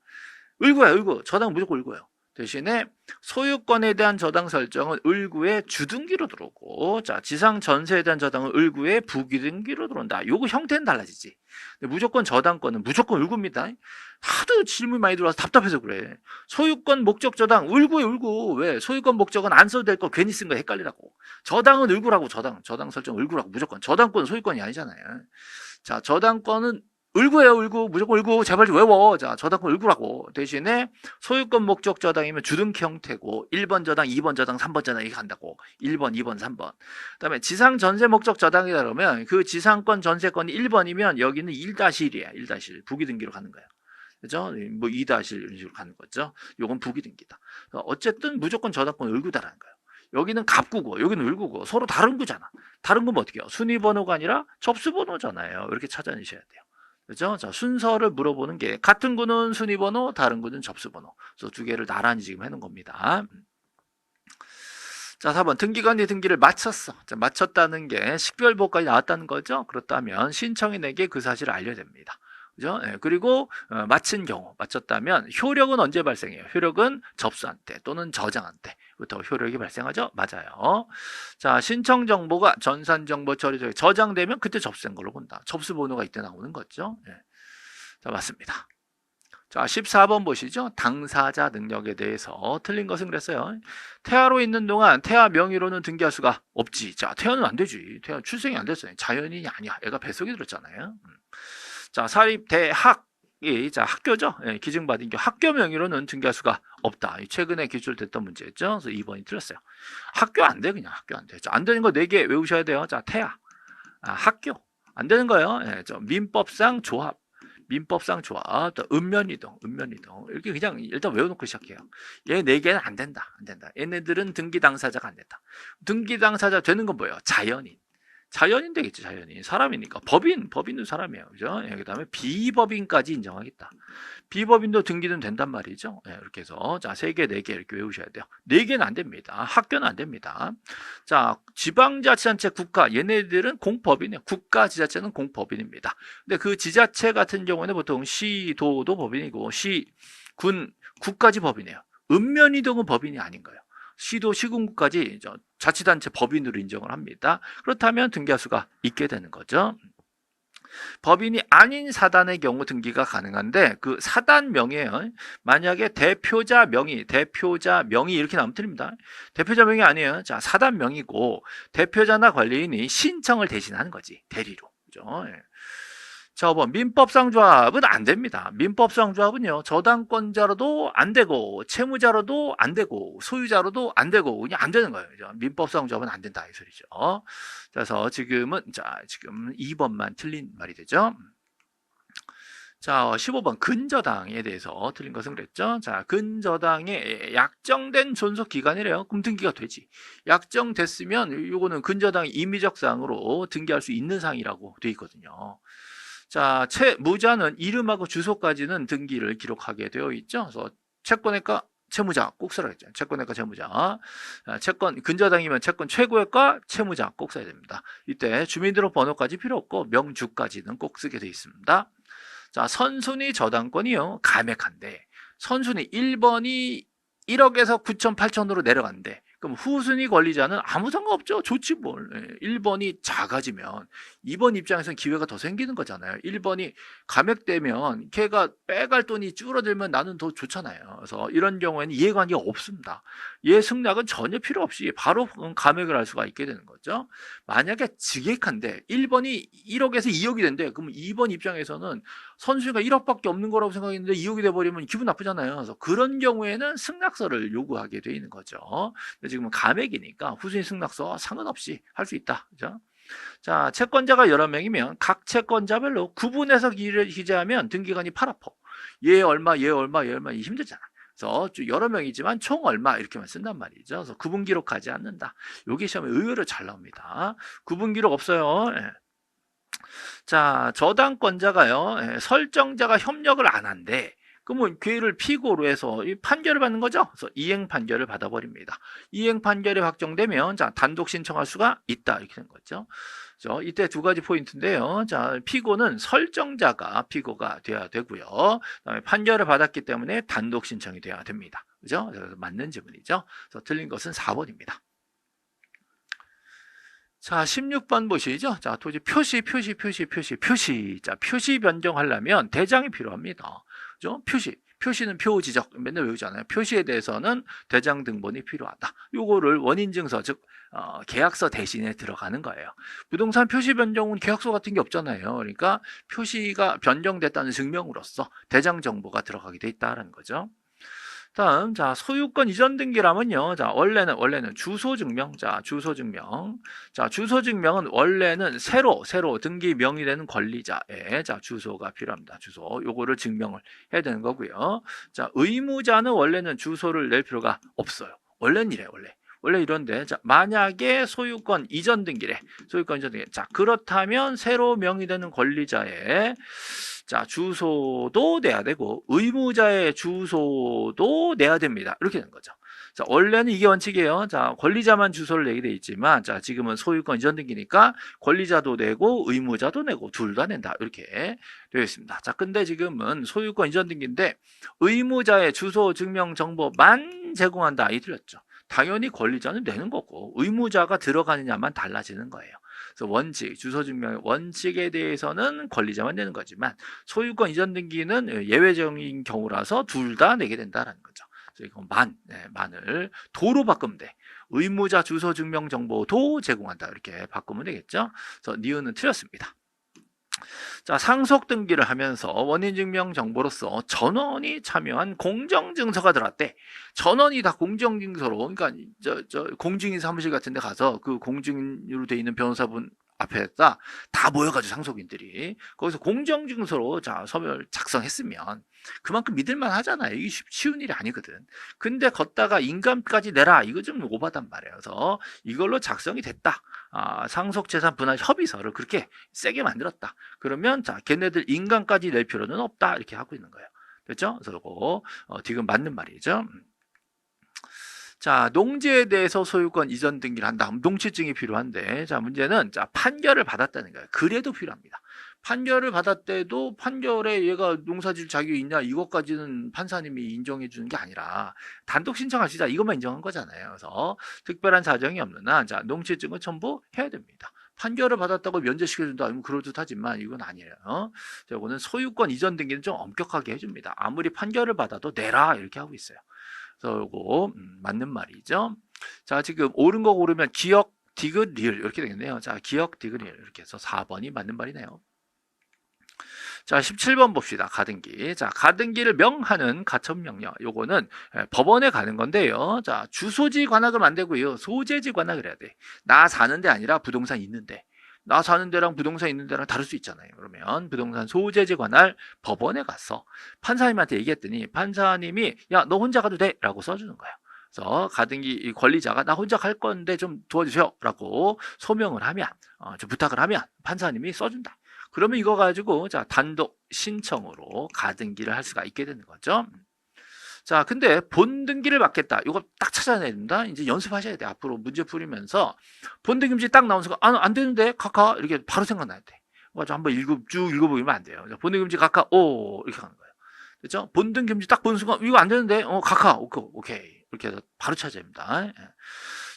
Speaker 1: 을구야, 을구. 저당은 무조건 을구예요. 대신에 소유권에 대한 저당 설정은 을구의 주등기로 들어오고, 자, 지상 전세에 대한 저당은 을구의 부기등기로 들어온다. 요거 형태는 달라지지. 근데 무조건 저당권은 무조건 을구입니다. 하도 질문 많이 들어와서 답답해서 그래. 소유권 목적 저당 을구에 을구. 왜? 소유권 목적은 안 써도 될 거 괜히 쓴 거 헷갈리라고. 저당은 을구라고. 저당 설정 을구라고. 무조건. 저당권은 소유권이 아니잖아요. 자, 저당권은 을구예요. 을구. 무조건 을구. 제발 좀 외워. 자, 저당권 을구라고. 대신에 소유권 목적 저당이면 주등기 형태고 1번 저당, 2번 저당, 3번 저당 이렇게 간다고. 1번, 2번, 3번. 그다음에 지상 전세 목적 저당이다 그러면 그 지상권 전세권이 1번이면 여기는 1-1이야. 1-1. 부기등기로 가는 거예요. 그죠? 뭐 2-1 이런 식으로 가는 거죠. 요건 부기등기다. 어쨌든 무조건 저당권 을구다라는 거예요. 여기는 갑구고 여기는 을구고 서로 다른 구잖아. 다른 구면 어떻게 해요? 순위번호가 아니라 접수번호잖아요. 이렇게 찾아내셔야 돼요. 그죠? 자, 순서를 물어보는 게 같은 구는 순위번호, 다른 구는 접수번호. 그래서 두 개를 나란히 지금 해놓은 겁니다. 자, 4번 등기관이 등기를 마쳤어. 자, 마쳤다는 게 식별보까지 나왔다는 거죠. 그렇다면 신청인에게 그 사실을 알려야 됩니다. 그죠? 네, 그리고 마친 경우 마쳤다면 효력은 언제 발생해요? 효력은 접수한 때 또는 저장한 때부터 효력이 발생하죠? 맞아요. 자, 신청 정보가 전산 정보 처리 중에 저장되면 그때 접수된 걸로 본다. 접수 번호가 이때 나오는 거죠. 네. 자, 맞습니다. 자, 14번 보시죠. 당사자 능력에 대해서 틀린 것은 그랬어요. 태아로 있는 동안 태아 명의로는 등기할 수가 없지. 자, 태아는 안 되지. 태아 출생이 안 됐어요. 자연인이 아니야. 애가 뱃속에 들었잖아요. 자, 사립대학이 자 학교죠. 예, 기증받은 학교 명의로는 등기할 수가 없다. 최근에 기출됐던 문제였죠. 그래서 2번이 틀렸어요. 학교 안 돼. 그냥 학교 안 돼. 자, 안 되는 거 4개 외우셔야 돼요. 자, 태아, 학교 안 되는 거예요. 예, 민법상 조합, 민법상 좋아. 또 읍면이동, 읍면이동. 이렇게 그냥 일단 외워놓고 시작해요. 얘 4개는 안 된다, 안 된다. 얘네들은 등기 당사자가 안 된다. 등기 당사자 되는 건 뭐예요? 자연인. 자연인 되겠지, 자연인. 사람이니까. 법인은 사람이에요. 그죠? 그 다음에 비법인까지 인정하겠다. 비법인도 등기는 된단 말이죠. 이렇게 해서, 자, 3개, 4개 이렇게 외우셔야 돼요. 4개는 안 됩니다. 학교는 안 됩니다. 자, 지방자치단체 국가, 얘네들은 공법인이에요. 국가 지자체는 공법인입니다. 근데 그 지자체 같은 경우에는 보통 시도도 법인이고, 군, 국까지 법인이에요. 읍면이동은 법인이 아닌 거예요. 시도, 시군구까지 자치단체 법인으로 인정을 합니다. 그렇다면 등기할 수가 있게 되는 거죠. 법인이 아닌 사단의 경우 등기가 가능한데 그 사단명이에요. 만약에 대표자 명의 이렇게 나오면 틀립니다. 대표자 명이 아니에요. 자, 사단명이고 대표자나 관리인이 신청을 대신하는 거지. 대리로. 그죠? 자, 5번 민법상 조합은 안 됩니다. 민법상 조합은요, 저당권자로도 안 되고 채무자로도 안 되고 소유자로도 안 되고 그냥 안 되는 거예요. 그죠? 민법상 조합은 안 된다 이 소리죠. 그래서 지금 2번만 틀린 말이 되죠. 자, 15번 근저당에 대해서 틀린 것은 그랬죠. 자, 근저당에 약정된 존속 기간이래요. 그럼 등기가 되지. 약정됐으면 요거는 근저당 임의적 사항으로 등기할 수 있는 사항이라고 돼 있거든요. 자, 채무자는 이름하고 주소까지는 등기를 기록하게 되어 있죠. 그래서 채권액과 채무자 꼭 써라 했죠. 채권액과 채무자. 채권 근저당이면 채권 최고액과 채무자 꼭 써야 됩니다. 이때 주민등록번호까지 필요 없고 명주까지는 꼭 쓰게 되어 있습니다. 자, 선순위 저당권이요. 가맥한데 선순위 1번이 1억에서 9천 8천으로 내려간대. 그럼 후순위 권리자는 아무 상관없죠. 좋지 뭘. 1번이 작아지면 2번 입장에서는 기회가 더 생기는 거잖아요. 1번이 감액되면 걔가 빼갈 돈이 줄어들면 나는 더 좋잖아요. 그래서 이런 경우에는 이해관계가 없습니다. 얘 승낙은 전혀 필요 없이 바로 감액을 할 수가 있게 되는 거죠. 만약에 직액한데 1번이 1억에서 2억이 된대. 그럼 2번 입장에서는 선수가 1억밖에 없는 거라고 생각했는데 2억이 돼버리면 기분 나쁘잖아요. 그래서 그런 경우에는 승낙서를 요구하게 돼 있는 거죠. 지금은 감액이니까 후순위 승낙서 상관없이 할 수 있다. 그죠? 자, 채권자가 여러 명이면 각 채권자별로 구분해서 기재하면 등기관이 팔 아파. 얘 얼마 힘들잖아. 그래서 여러 명이지만 총 얼마 이렇게만 쓴단 말이죠. 그래서 구분 기록하지 않는다. 요게 시험에 의외로 잘 나옵니다. 구분 기록 없어요. 자, 저당권자가요, 설정자가 협력을 안 한대. 그러면 걔를 피고로 해서 판결을 받는 거죠. 그래서 이행 판결을 받아버립니다. 이행 판결이 확정되면 자, 단독 신청할 수가 있다 이렇게 된 거죠. 그래서 이때 2가지 포인트인데요. 자, 피고는 설정자가 피고가 돼야 되고요. 그다음에 판결을 받았기 때문에 단독 신청이 돼야 됩니다. 그죠? 그래서 맞는 지문이죠. 그래서 틀린 것은 4번입니다. 자, 16번 보시죠. 자, 토지 표시. 자, 표시 변경하려면 대장이 필요합니다. 그죠? 표시는 표 지적 맨날 외우잖아요. 표시에 대해서는 대장 등본이 필요하다. 요거를 원인 증서 즉 계약서 대신에 들어가는 거예요. 부동산 표시 변경은 계약서 같은 게 없잖아요. 그러니까 표시가 변경됐다는 증명으로서 대장 정보가 들어가게 돼 있다라는 거죠. 다음, 자, 소유권 이전 등기라면요. 자, 원래는 주소 증명. 자, 주소 증명. 자, 주소 증명은 원래는 새로 등기 명의되는 권리자의 자, 주소가 필요합니다. 주소. 요거를 증명을 해야 되는 거고요. 자, 의무자는 원래는 주소를 낼 필요가 없어요. 원래는 이래, 원래 이런데, 자, 만약에 소유권 이전 등기래. 자, 그렇다면 새로 명의되는 권리자의 자, 주소도 내야 되고 의무자의 주소도 내야 됩니다. 이렇게 되는 거죠. 자, 원래는 이게 원칙이에요. 자, 권리자만 주소를 내게 돼 있지만 자, 지금은 소유권 이전 등기니까 권리자도 내고 의무자도 내고 둘 다 낸다. 이렇게 되어 있습니다. 자, 근데 지금은 소유권 이전 등기인데 의무자의 주소 증명 정보만 제공한다. 이 틀렸죠. 당연히 권리자는 내는 거고 의무자가 들어가느냐만 달라지는 거예요. 그래서 원칙, 주소 증명의 원칙에 대해서는 권리자만 내는 거지만 소유권 이전 등기는 예외적인 경우라서 둘 다 내게 된다라는 거죠. 그래서 이거 만을 도로 바꾸면 돼. 의무자 주소 증명 정보도 제공한다. 이렇게 바꾸면 되겠죠. 그래서 니은은 틀렸습니다. 자, 상속 등기를 하면서 원인 증명 정보로서 전원이 참여한 공정 증서가 들어왔대. 전원이 다 공정 증서로, 그러니까 공증인 사무실 같은 데 가서 그 공증인으로 돼 있는 변호사분 앞에다 다 모여가지고 상속인들이 거기서 공정증서로 자 서명을 작성했으면 그만큼 믿을만 하잖아요. 이게 쉬운 일이 아니거든. 근데 걷다가 인감까지 내라 이거 좀 오바단 말이에요. 그래서 이걸로 작성이 됐다. 상속재산 분할 협의서를 그렇게 세게 만들었다. 그러면 자 걔네들 인감까지 낼 필요는 없다 이렇게 하고 있는 거예요. 됐죠? 그래서 이거 지금 맞는 말이죠. 자, 농지에 대해서 소유권 이전 등기를 한다. 농취증이 필요한데, 자, 문제는, 자, 판결을 받았다는 거예요. 그래도 필요합니다. 판결을 받았대도 판결에 얘가 농사질 자격이 있냐, 이것까지는 판사님이 인정해 주는 게 아니라, 단독 신청할 수 있다. 이것만 인정한 거잖아요. 그래서, 특별한 사정이 없는 한, 자, 농취증은 첨부해야 됩니다. 판결을 받았다고 면제시켜준다. 그럴듯하지만 이건 아니에요. 자, 이거는 소유권 이전 등기는 좀 엄격하게 해줍니다. 아무리 판결을 받아도 내라. 이렇게 하고 있어요. 그래서 요거 맞는 말이죠. 자, 지금 옳은 거 고르면 기역, 디귿, 리을 이렇게 되겠네요. 자, 기역, 디귿, 리을 이렇게 해서 4번이 맞는 말이네요. 자, 17번 봅시다. 가등기. 자, 가등기를 명하는 가처분명령. 요거는 법원에 가는 건데요. 자, 주소지 관할은 안 되고요. 소재지 관할을 해야 돼. 나 사는 데 아니라 부동산 있는데. 나 사는 데랑 부동산 있는 데랑 다를 수 있잖아요. 그러면 부동산 소재지 관할 법원에 가서 판사님한테 얘기했더니 판사님이 야, 너 혼자 가도 돼 라고 써주는 거예요. 그래서 가등기 권리자가 나 혼자 갈 건데 좀 도와주세요 라고 소명을 하면 좀 부탁을 하면 판사님이 써준다. 그러면 이거 가지고 자 단독 신청으로 가등기를 할 수가 있게 되는 거죠. 자, 근데 본등기를 받겠다. 이거 딱 찾아내야 됩니다. 이제 연습하셔야 돼. 앞으로 문제 풀이면서 본등기임시 딱 나오는 순간 안 되는데 카카 이렇게 바로 생각나야 돼. 그래서 한번 쭉 읽어보면 안 돼요. 본등기임시 카카 오 이렇게 하는 거예요. 그렇죠? 본등기임시 딱 보는 순간 이거 안 되는데 카카 오케이 이렇게 해서 바로 찾아야 됩니다.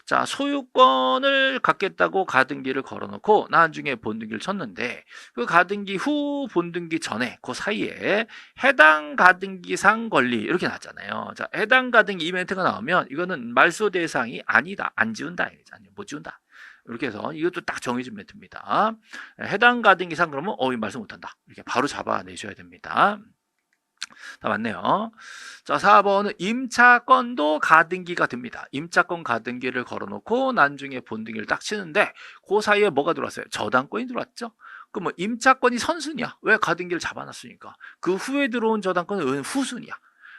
Speaker 1: 자, 소유권을 갖겠다고 가등기를 걸어놓고 나중에 본등기를 쳤는데 그 가등기 후 본등기 전에 그 사이에 해당 가등기상 권리 이렇게 나왔잖아요. 자, 해당 가등기 이벤트가 나오면 이거는 말소 대상이 아니다. 안 지운다. 아니, 못 지운다. 이렇게 해서 이것도 딱 정해진 멘트입니다. 해당 가등기상 그러면 이 말소 못한다. 이렇게 바로 잡아내셔야 됩니다. 다 맞네요. 자, 4번은 임차권도 가등기가 됩니다. 임차권 가등기를 걸어놓고 나중에 본등기를 딱 치는데 그 사이에 뭐가 들어왔어요? 저당권이 들어왔죠. 그럼 뭐 임차권이 선순위야. 왜 가등기를 잡아놨으니까. 그 후에 들어온 저당권은 후순위야.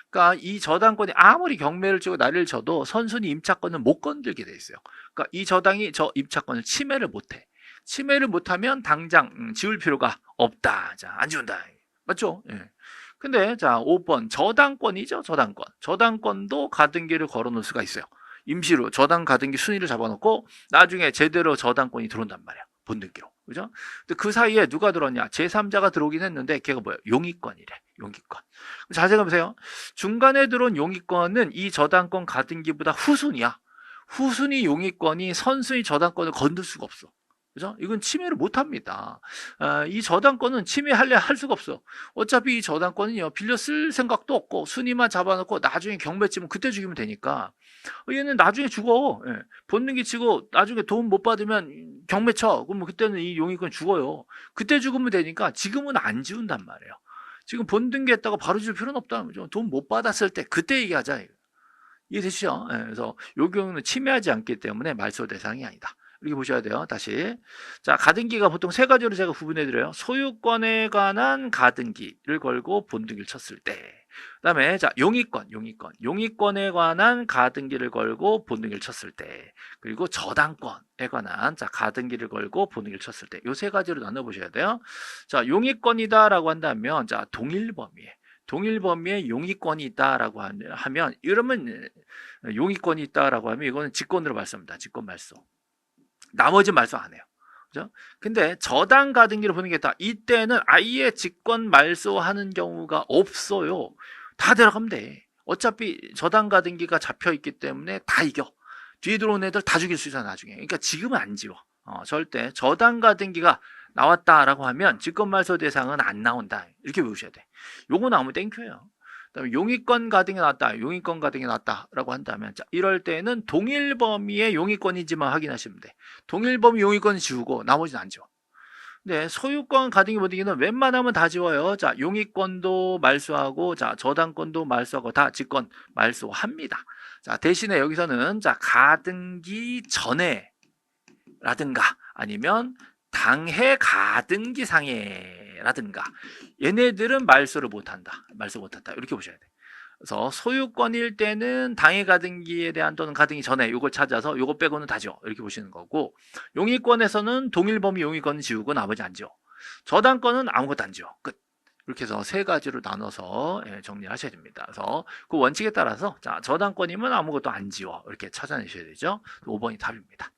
Speaker 1: 그러니까 이 저당권이 아무리 경매를 치고 난리를 쳐도 선순위 임차권은 못 건들게 돼 있어요. 그러니까 이 저당이 저 임차권을 침해를 못해. 침해를 못하면 당장 지울 필요가 없다. 자, 안 지운다. 맞죠? 예. 근데 자 5번 저당권이죠. 저당권. 저당권도 가등기를 걸어놓을 수가 있어요. 임시로 저당 가등기 순위를 잡아놓고 나중에 제대로 저당권이 들어온단 말이야. 본등기로. 그죠? 근데 그 사이에 누가 들어왔냐? 제3자가 들어오긴 했는데 걔가 뭐야? 용의권이래. 용의권. 자세히 보세요. 중간에 들어온 용의권은 이 저당권 가등기보다 후순위야. 후순위 용의권이 선순위 저당권을 건들 수가 없어. 그죠? 이건 침해를 못 합니다. 이 저당권은 침해할래 할 수가 없어. 어차피 이 저당권은요, 빌려 쓸 생각도 없고, 순위만 잡아놓고 나중에 경매 치면 그때 죽이면 되니까, 얘는 나중에 죽어. 예. 본등기 치고 나중에 돈 못 받으면 경매 쳐. 그럼 그때는 이 용의권 죽어요. 그때 죽으면 되니까 지금은 안 지운단 말이에요. 지금 본등기 했다고 바로 줄 필요는 없다는 거죠. 돈 못 받았을 때 그때 얘기하자. 이해되시죠? 예. 그래서 이 경우는 침해하지 않기 때문에 말소 대상이 아니다. 이렇게 보셔야 돼요. 다시. 자, 가등기가 보통 세 가지로 제가 구분해 드려요. 소유권에 관한 가등기를 걸고 본등기를 쳤을 때. 그다음에 자, 용의권에 관한 가등기를 걸고 본등기를 쳤을 때. 그리고 저당권에 관한 자, 가등기를 걸고 본등기를 쳤을 때. 요 세 가지로 나눠 보셔야 돼요. 자, 용의권이다라고 한다면 자, 동일 범위에 용의권이 있다라고 하면 이러면 용의권이 있다라고 하면 이거는 직권으로 말소합니다. 직권 말소. 나머지 말소 안 해요. 그죠? 근데 저당 가등기를 보는 게 있다. 이때는 아예 직권 말소하는 경우가 없어요. 다 들어가면 돼. 어차피 저당 가등기가 잡혀 있기 때문에 다 이겨. 뒤에 들어온 애들 다 죽일 수 있어 나중에. 그러니까 지금은 안 지워. 절대 저당 가등기가 나왔다라고 하면 직권 말소 대상은 안 나온다. 이렇게 외우셔야 돼. 요거 나오면 땡큐예요. 그다음에 용의권 가등기 나왔다라고 한다면 자, 이럴 때는 동일 범위의 용의권인지만 확인하시면 돼. 동일 범위 용의권은 지우고 나머지는 안 지워. 근데 소유권 가등기 본등기는 웬만하면 다 지워요. 자, 용의권도 말소하고 자, 저당권도 말소하고 다 직권 말소합니다. 자, 대신에 여기서는 자, 가등기 전에 라든가 아니면 당해 가등기 상해라든가 얘네들은 말소를 못한다. 말소 못한다. 이렇게 보셔야 돼. 그래서 소유권일 때는 당해 가등기에 대한 또는 가등기 전에 이걸 찾아서 이거 빼고는 다죠. 이렇게 보시는 거고 용의권에서는 동일 범위 용의권은 지우고 나머지 안 지워. 저당권은 아무것도 안 지워. 끝. 이렇게 해서 세 가지로 나눠서 정리하셔야 됩니다. 그래서 그 원칙에 따라서 자 저당권이면 아무것도 안 지워. 이렇게 찾아내셔야 되죠. 5번이 답입니다.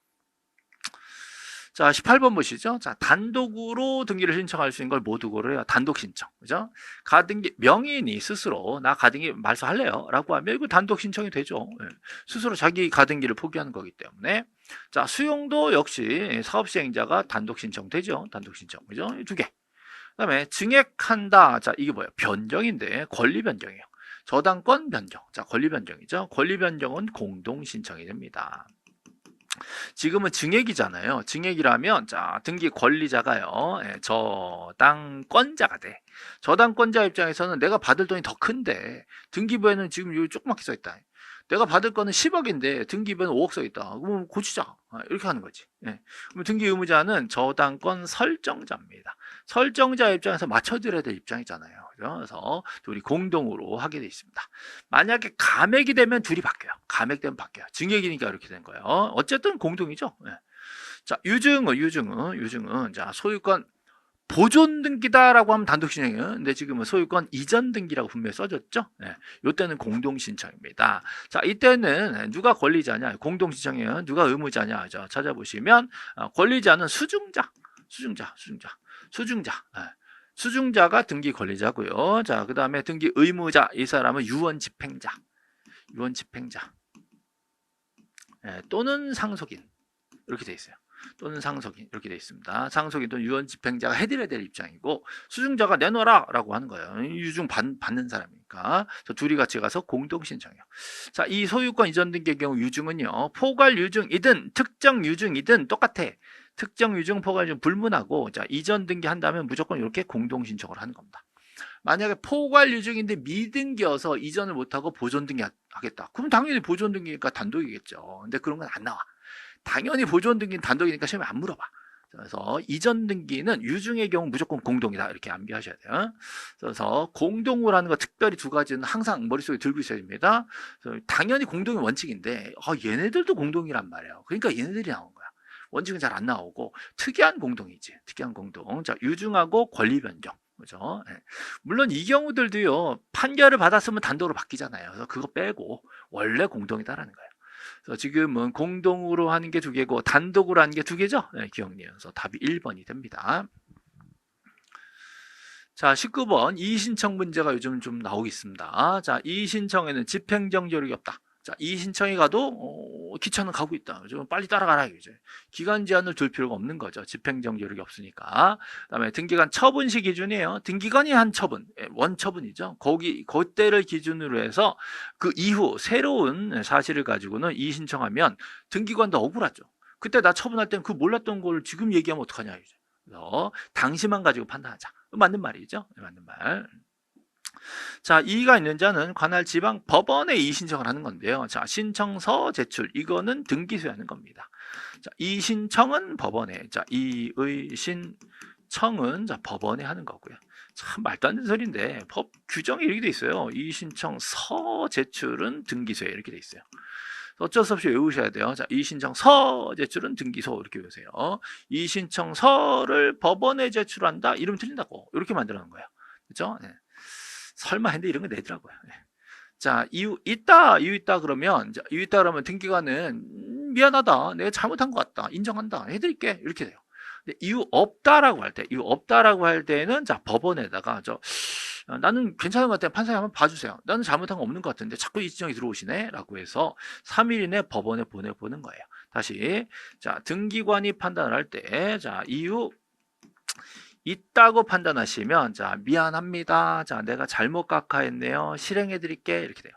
Speaker 1: 자, 18번 보시죠. 자, 단독으로 등기를 신청할 수 있는 걸 뭐 두고를 해요? 단독 신청. 그죠? 가등기, 명인이 스스로 나 가등기 말소할래요? 라고 하면 이거 단독 신청이 되죠. 예. 스스로 자기 가등기를 포기하는 거기 때문에. 자, 수용도 역시 사업 시행자가 단독 신청되죠. 단독 신청. 그죠? 이 두 개. 그다음에 증액한다. 자, 이게 뭐예요? 변경인데 권리 변경이에요. 저당권 변경. 자, 권리 변경이죠. 권리 변경은 공동 신청이 됩니다. 지금은 증액이잖아요. 증액이라면 자 등기 권리자가요. 저당권자가 돼. 저당권자 입장에서는 내가 받을 돈이 더 큰데 등기부에는 지금 여기 조그맣게 써 있다. 내가 받을 거는 10억인데 등기부에는 5억 써 있다. 그럼 고치자. 이렇게 하는 거지. 그럼 등기 의무자는 저당권 설정자입니다. 설정자 입장에서 맞춰드려야 될 입장이잖아요. 그래서 둘이 공동으로 하게 돼 있습니다. 만약에 감액이 되면 둘이 바뀌어요. 감액되면 바뀌어요. 증액이니까 이렇게 된 거예요. 어쨌든 공동이죠. 자, 유증은 자 소유권 보존 등기다라고 하면 단독 신청이에요. 근데 지금은 소유권 이전 등기라고 분명히 써졌죠. 이때는 공동 신청입니다. 자, 이때는 누가 권리자냐? 공동 신청이에요. 누가 의무자냐? 자, 찾아보시면 권리자는 수중자가 등기 권리자고요. 자, 그 다음에 등기 의무자 이 사람은 유언 집행자 또는 상속인 이렇게 돼 있어요. 또는 상속인 이렇게 돼 있습니다. 상속인 또는 유언 집행자가 해드려야 될 입장이고 수중자가 내놔라 라고 하는 거예요. 유증 받는 사람이니까 둘이 같이 가서 공동 신청해요. 자, 이 소유권 이전 등기의 경우 유증은요 포괄 유증이든 특정 유증이든 똑같아. 특정 유증 포괄 유증 불문하고 자 이전 등기 한다면 무조건 이렇게 공동 신청을 하는 겁니다. 만약에 포괄 유증인데 미등기여서 이전을 못하고 보존 등기 하겠다. 그럼 당연히 보존 등기니까 단독이겠죠. 근데 그런 건 안 나와. 당연히 보존 등기는 단독이니까 시험에 안 물어봐. 그래서 이전 등기는 유증의 경우 무조건 공동이다. 이렇게 암기하셔야 돼요. 그래서 공동으로 하는 거 특별히 두 가지는 항상 머릿속에 들고 있어야 됩니다. 당연히 공동이 원칙인데 얘네들도 공동이란 말이에요. 그러니까 얘네들이 나온 거야. 원칙은 잘 안 나오고 특이한 공동이지. 특이한 공동. 자, 유증하고 권리 변경. 그죠? 물론 이 경우들도요. 판결을 받았으면 단독으로 바뀌잖아요. 그래서 그거 빼고 원래 공동이다라는 거예요. 그래서 지금은 공동으로 하는 게 두 개고 단독으로 하는 게 두 개죠. 기억니요. 그래서 답이 1번이 됩니다. 자, 19번 이의신청 문제가 요즘 좀 나오고 있습니다. 자, 이의신청에는 집행정 여력이 없다. 자, 이의신청이 가도 기차는 가고 있다. 좀 빨리 따라가라 이제. 기간 제한을 둘 필요가 없는 거죠. 집행정 여력이 없으니까. 그다음에 등기관 처분시 기준이에요. 등기관이 한 처분, 원처분이죠. 그때를 기준으로 해서 그 이후 새로운 사실을 가지고는 이의신청하면 등기관도 억울하죠. 그때 나 처분할 때는 그 몰랐던 걸 지금 얘기하면 어떡하냐 이제. 그래서 당시만 가지고 판단하자. 맞는 말이죠. 맞는 말. 자, 이의가 있는 자는 관할 지방 법원에 이의 신청을 하는 건데요. 자, 신청서 제출 이거는 등기소에 하는 겁니다. 자, 이의 신청은 법원에, 자, 이의 신청은 자 법원에 하는 거고요. 참 말도 안 되는 소리인데 법 규정이 이렇게 돼 있어요. 이의 신청서 제출은 등기소에 이렇게 돼 있어요. 어쩔 수 없이 외우셔야 돼요. 자, 이의 신청서 제출은 등기소 이렇게 외우세요. 이의 신청서를 법원에 제출한다. 이름 틀린다고 이렇게 만들어 놓은 거예요. 그렇죠? 네. 설마 했는데 이런 거 내더라고요. 자, 이유 있다 그러면 등기관은 미안하다. 내가 잘못한 것 같다. 인정한다. 해드릴게. 이렇게 돼요. 근데 이유 없다라고 할 때는 자, 법원에다가 나는 괜찮은 것 같아요. 판사님 한번 봐주세요. 나는 잘못한 거 없는 것 같은데 자꾸 이 지정이 들어오시네 라고 해서 3일 이내 법원에 보내보는 거예요. 다시 자, 등기관이 판단을 할 때 자, 이유 있다고 판단하시면 자, 미안합니다. 자, 내가 잘못 각하했네요. 실행해 드릴게. 이렇게 돼요.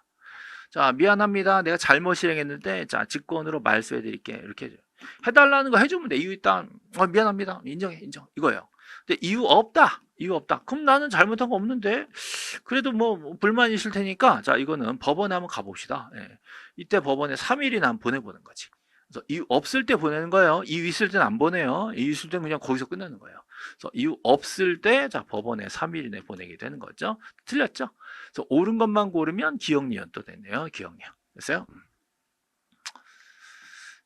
Speaker 1: 자, 미안합니다. 내가 잘못 실행했는데 자, 직권으로 말소해 드릴게. 이렇게 해줘요. 해달라는 거 해주면 돼. 이유 있다. 미안합니다. 인정. 이거예요. 근데 이유 없다. 그럼 나는 잘못한 거 없는데 그래도 뭐 불만 있을 테니까 자, 이거는 법원에 한번 가봅시다. 이때 법원에 3일이나 한번 보내보는 거지. 그래서 이유 없을 때 보내는 거예요. 이유 있을 때는 안 보내요. 이유 있을 때는 그냥 거기서 끝나는 거예요. 그래서 이유 없을 때, 자, 법원에 3일 이내 보내게 되는 거죠. 틀렸죠? 그래서 옳은 것만 고르면 기억니은 또 됐네요. 기억니은. 됐어요?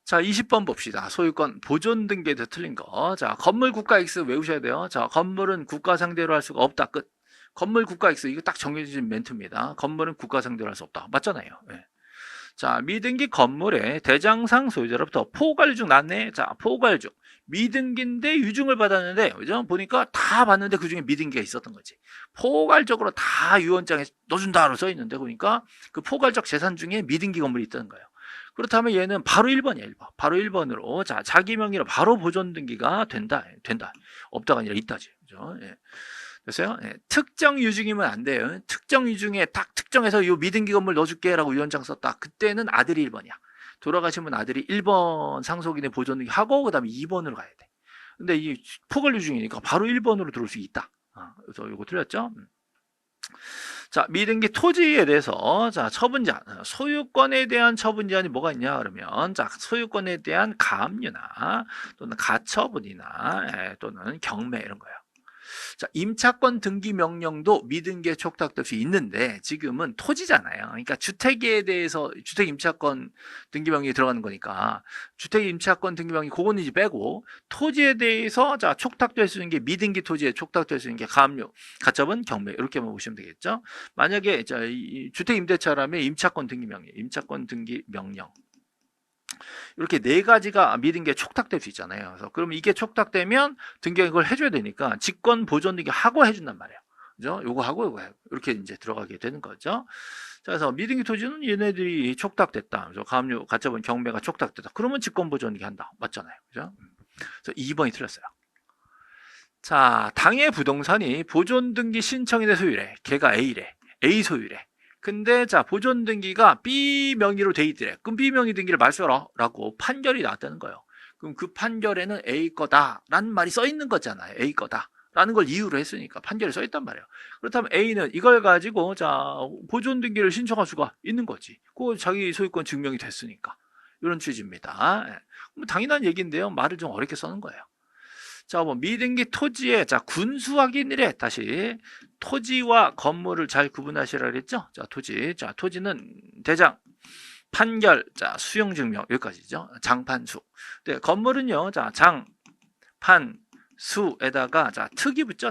Speaker 1: 자, 20번 봅시다. 소유권 보존 등기에 대해서 틀린 거. 자, 건물 국가 X 외우셔야 돼요. 자, 건물은 국가 상대로 할 수가 없다. 끝. 건물 국가 X, 이거 딱 정해진 멘트입니다. 건물은 국가 상대로 할 수 없다. 맞잖아요. 네. 자, 미등기 건물의 대장상 소유자로부터 포괄유증 났네. 자, 포괄유증. 미등기인데 유증을 받았는데, 그죠? 보니까 다 받는데 그 중에 미등기가 있었던 거지. 포괄적으로 다 유언장에 넣어준다로 써 있는데, 보니까 그 포괄적 재산 중에 미등기 건물이 있다는 거예요. 그렇다면 얘는 바로 1번이야, 1번. 바로 1번으로. 자, 자기 명의로 바로 보존 등기가 된다. 된다. 없다가 아니라 있다지. 그죠? 예. 됐어요? 예. 특정 유증이면 안 돼요. 특정 유증에 딱 특정해서 요 미등기 건물 넣어줄게 라고 유언장 썼다. 그때는 아들이 1번이야. 돌아가시면 아들이 1번 상속인의 보존 등기 하고 그 다음에 2번으로 가야 돼. 근데 이 포괄 유증이니까 바로 1번으로 들어올 수 있다. 그래서 이거 틀렸죠? 자, 미등기 토지에 대해서, 자, 처분제한, 소유권에 대한 처분제한이 뭐가 있냐, 그러면, 자, 소유권에 대한 가압류나, 또는 가처분이나, 또는 경매, 이런 거예요. 자, 임차권 등기 명령도 미등기에 촉탁될 수 있는데 지금은 토지잖아요. 그러니까 주택에 대해서 주택 임차권 등기 명령이 들어가는 거니까 주택 임차권 등기 명령 그거는 이제 빼고 토지에 대해서 자 촉탁될 수 있는 게 미등기 토지에 촉탁될 수 있는 게 가압류, 가처분, 경매 이렇게만 보시면 되겠죠. 만약에 자, 이 주택 임대차라면 임차권 등기 명령, 임차권 등기 명령 이렇게 네 가지가 미등기에 촉탁될 수 있잖아요. 그래서 그럼 이게 촉탁되면 등기가 이걸 해줘야 되니까 직권 보존 등기 하고 해준단 말이에요. 그죠? 요거 하고 요거 해요. 이렇게 이제 들어가게 되는 거죠. 자, 그래서 미등기 토지는 얘네들이 촉탁됐다. 그래서 가압류, 가처분, 경매가 촉탁됐다. 그러면 직권 보존 등기 한다. 맞잖아요. 그죠? 그래서 2번이 틀렸어요. 자, 당의 부동산이 보존 등기 신청인의 소유래. 걔가 A래. A 소유래. 근데 자 보존 등기가 B 명의로 돼 있더래. 그럼 B 명의 등기를 말소라고 판결이 나왔다는 거예요. 그럼 그 판결에는 A 거다라는 말이 써 있는 거잖아요. A 거다라는 걸 이유로 했으니까 판결에 써 있단 말이에요. 그렇다면 A는 이걸 가지고 자 보존 등기를 신청할 수가 있는 거지. 그 자기 소유권 증명이 됐으니까 이런 취지입니다. 당연한 얘기인데요. 말을 좀 어렵게 써는 거예요. 자, 뭐 미등기 토지에 자 군수 확인이래. 다시 토지와 건물을 잘 구분하시라 그랬죠. 자, 토지. 자, 토지는 대장, 판결, 자, 수용 증명 여기까지죠. 장판수. 네, 건물은요. 자, 장, 판, 수에다가 자 특이 붙죠.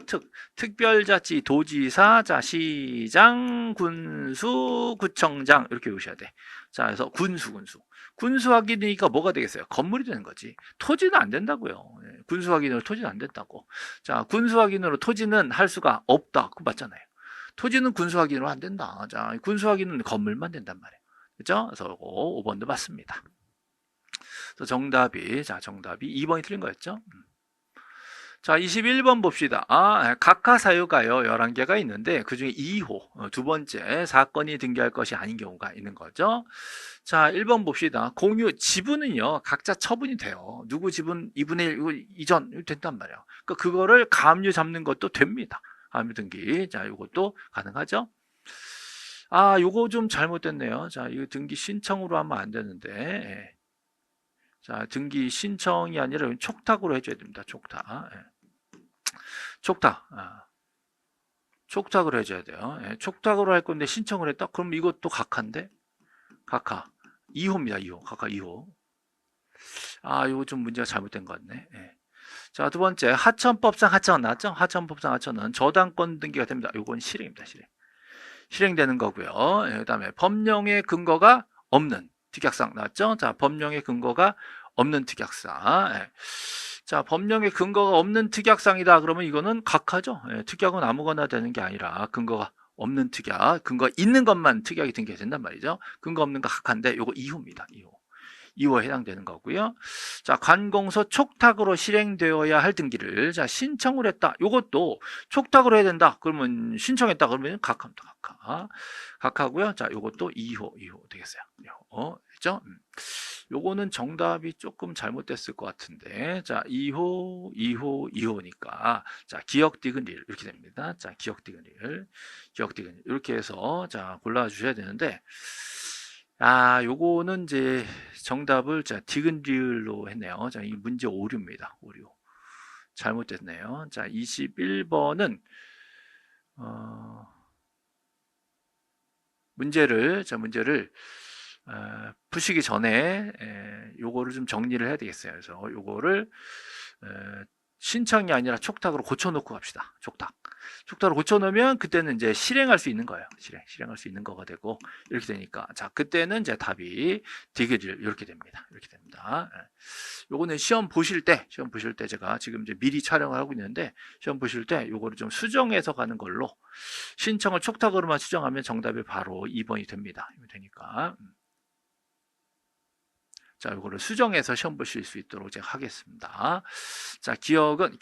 Speaker 1: 특별자치 도지사, 자 시장, 군수, 구청장 이렇게 오셔야 돼. 자, 그래서 군수 확인이니까 뭐가 되겠어요? 건물이 되는 거지. 토지는 안 된다고요. 군수 확인으로 토지는 안 된다고. 자, 군수 확인으로 토지는 할 수가 없다. 그거 맞잖아요. 토지는 군수 확인으로 안 된다. 자, 군수 확인은 건물만 된단 말이에요. 그죠? 그래서 5번도 맞습니다. 그래서 정답이 2번이 틀린 거였죠. 자, 21번 봅시다. 각하 사유가요, 11개가 있는데, 그 중에 2호, 두 번째, 사건이 등기할 것이 아닌 경우가 있는 거죠. 자, 1번 봅시다. 공유, 지분은요, 각자 처분이 돼요. 누구 지분 2분의 1, 이전, 된단 말이에요. 그러니까 그거를 가압류 잡는 것도 됩니다. 가압류 등기. 자, 이것도 가능하죠. 요거 좀 잘못됐네요. 자, 이거 등기 신청으로 하면 안 되는데, 예. 자, 등기 신청이 아니라 촉탁으로 해줘야 됩니다. 촉탁. 촉탁. 촉탁을 해줘야 돼요. 촉탁으로 할 건데 신청을 했다? 그럼 이것도 각하인데? 각하. 2호입니다. 2호. 각하 2호. 이거 좀 문제가 잘못된 것 같네. 자, 두 번째. 하천법상 하천 나왔죠? 하천법상 하천은 저당권 등기가 됩니다. 이건 실행입니다. 실행되는 거고요. 그 다음에 법령의 근거가 없는 특약상 나왔죠? 자, 법령의 근거가 없는 특약상. 자, 법령의 근거가 없는 특약상이다. 그러면 이거는 각하죠. 특약은 아무거나 되는 게 아니라 근거가 없는 특약, 근거 있는 것만 특약이 등기가 된단 말이죠. 근거 없는 거 각하인데 이거 2호입니다. 2호에 해당되는 거고요. 자, 관공서 촉탁으로 실행되어야 할 등기를 자 신청을 했다. 이것도 촉탁으로 해야 된다. 그러면 신청했다. 그러면 각하입니다. 각하고요. 자, 이것도 2호 되겠어요. 2호. 그죠? 요거는 정답이 조금 잘못됐을 것 같은데, 자, 2호니까, 자, 기역 디귿일 이렇게 됩니다. 자, 기역 디귿일 이렇게 해서 자 골라주셔야 되는데, 요거는 이제 정답을 자, 디귿리을로 했네요. 자, 이 문제 오류입니다. 오류. 잘못됐네요. 자, 21번은 문제를 푸시기 전에 요거를 좀 정리를 해야 되겠어요. 그래서 요거를 신청이 아니라 촉탁으로 고쳐놓고 갑시다. 촉탁으로 고쳐놓으면 그때는 이제 실행할 수 있는 거예요. 실행할 수 있는 거가 되고 이렇게 되니까 자 그때는 이제 답이 디귿을 이렇게 됩니다. 요거는 시험 보실 때 제가 지금 이제 미리 촬영을 하고 있는데 시험 보실 때 요거를 좀 수정해서 가는 걸로 신청을 촉탁으로만 수정하면 정답이 바로 2번이 됩니다. 이거 되니까. 자, 이거를 수정해서 시험 보실 수 있도록 제가 하겠습니다. 자, 기억은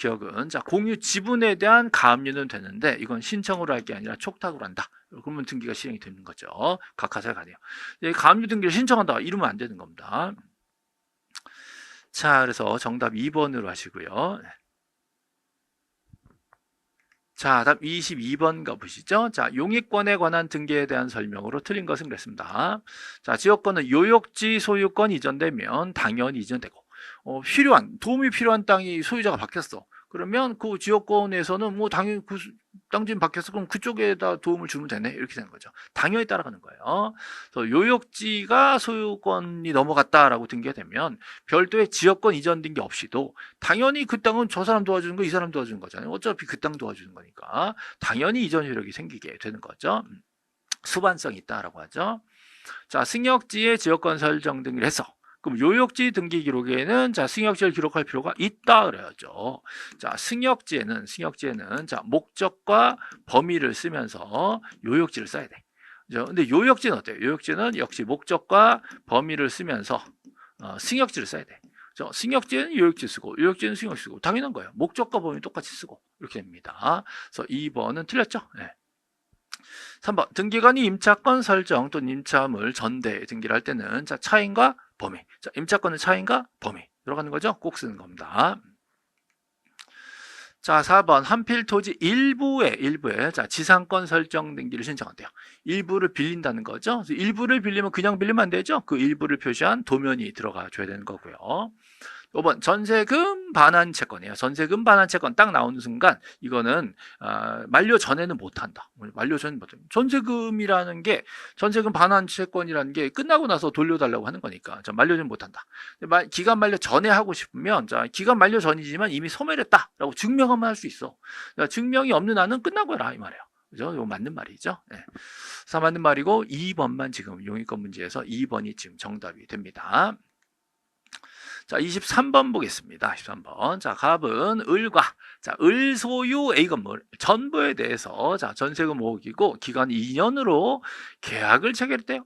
Speaker 1: 자, 공유 지분에 대한 가압류는 되는데 이건 신청으로 할 게 아니라 촉탁으로 한다. 그러면 등기가 실행이 되는 거죠. 각하사가 가네요. 가압류 등기를 신청한다. 이러면 안 되는 겁니다. 자, 그래서 정답 2번으로 하시고요. 자, 다음 22번 가보시죠. 자, 용익권에 관한 등기에 대한 설명으로 틀린 것은 그랬습니다. 자, 지역권은 요역지 소유권 이전되면 당연히 이전되고, 도움이 필요한 땅이 소유자가 바뀌었어. 그러면 그 지역권에서는 뭐 당연히 그 땅주인 바뀌었어. 그럼 그쪽에다 도움을 주면 되네. 이렇게 되는 거죠. 당연히 따라가는 거예요. 그래서 요역지가 소유권이 넘어갔다라고 등기가 되면 별도의 지역권 이전 등기 없이도 당연히 그 땅은 저 사람 도와주는 거, 이 사람 도와주는 거잖아요. 어차피 그 땅 도와주는 거니까 당연히 이전 효력이 생기게 되는 거죠. 수반성이 있다라고 하죠. 자, 승역지의 지역권 설정 등기를 해서 그럼 요역지 등기 기록에는 자, 승역지를 기록할 필요가 있다 그래야죠. 자, 승역지에는 자, 목적과 범위를 쓰면서 요역지를 써야 돼. 그죠? 근데 요역지는 어때요? 요역지는 역시 목적과 범위를 쓰면서 승역지를 써야 돼. 승역지는 요역지 쓰고 요역지는 승역지 쓰고 당연한 거예요. 목적과 범위 똑같이 쓰고 이렇게 됩니다. 그래서 2번은 틀렸죠? 네. 3번 등기관이 임차권 설정 또는 임차물 전대 등기를 할 때는 자, 차인과 범위. 자, 임차권은 차인과 범위 들어가는 거죠? 꼭 쓰는 겁니다. 자, 4번 한필 토지 일부에 자, 지상권 설정 등기를 신청한대요. 일부를 빌린다는 거죠. 그래서 일부를 빌리면 그냥 빌리면 안 되죠. 그 일부를 표시한 도면이 들어가 줘야 되는 거고요. 5번 전세금 반환 채권이에요. 전세금 반환 채권 딱 나오는 순간 이거는 만료 전에는 못한다. 만료 전에는 못한다. 전세금이라는 게 전세금 반환 채권이라는 게 끝나고 나서 돌려달라고 하는 거니까 만료 전에 못한다. 기간 만료 전에 하고 싶으면 자 기간 만료 전이지만 이미 소멸했다라고 증명하면 할 수 있어. 증명이 없는 한은 끝나고 해라 이 말이에요. 그죠? 이거 맞는 말이죠. 네. 그래서 맞는 말이고 2번만 지금 용익권 문제에서 2번이 지금 정답이 됩니다. 자, 23번 보겠습니다. 23번. 자, 갑은 을과 자, 을 소유 A 건물 전부에 대해서 자, 전세금 5억이고 기간 2년으로 계약을 체결했대요.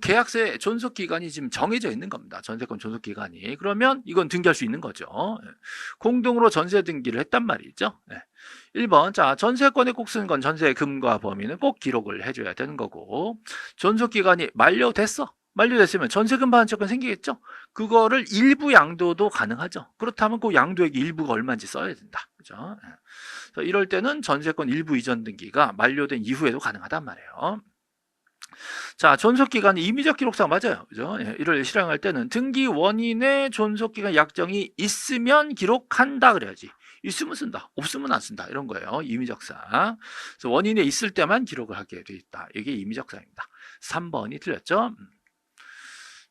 Speaker 1: 계약세 존속 기간이 지금 정해져 있는 겁니다. 전세권 존속 기간이. 그러면 이건 등기할 수 있는 거죠. 공동으로 전세 등기를 했단 말이죠. 1번. 자, 전세권에 꼭 쓰는 건 전세금과 범위는 꼭 기록을 해줘야 되는 거고 존속 기간이 만료됐으면 전세금 반환 채권 생기겠죠? 그거를 일부 양도도 가능하죠. 그렇다면 그 양도액 일부가 얼마인지 써야 된다. 그죠? 그래서 이럴 때는 전세권 일부 이전 등기가 만료된 이후에도 가능하단 말이에요. 자, 존속기간이 임의적 기록상 맞아요. 그죠? 이를 실행할 때는 등기 원인의 존속기간 약정이 있으면 기록한다 그래야지. 있으면 쓴다. 없으면 안 쓴다. 이런 거예요. 임의적상. 그래서 원인에 있을 때만 기록을 하게 돼 있다. 이게 임의적상입니다. 3번이 틀렸죠?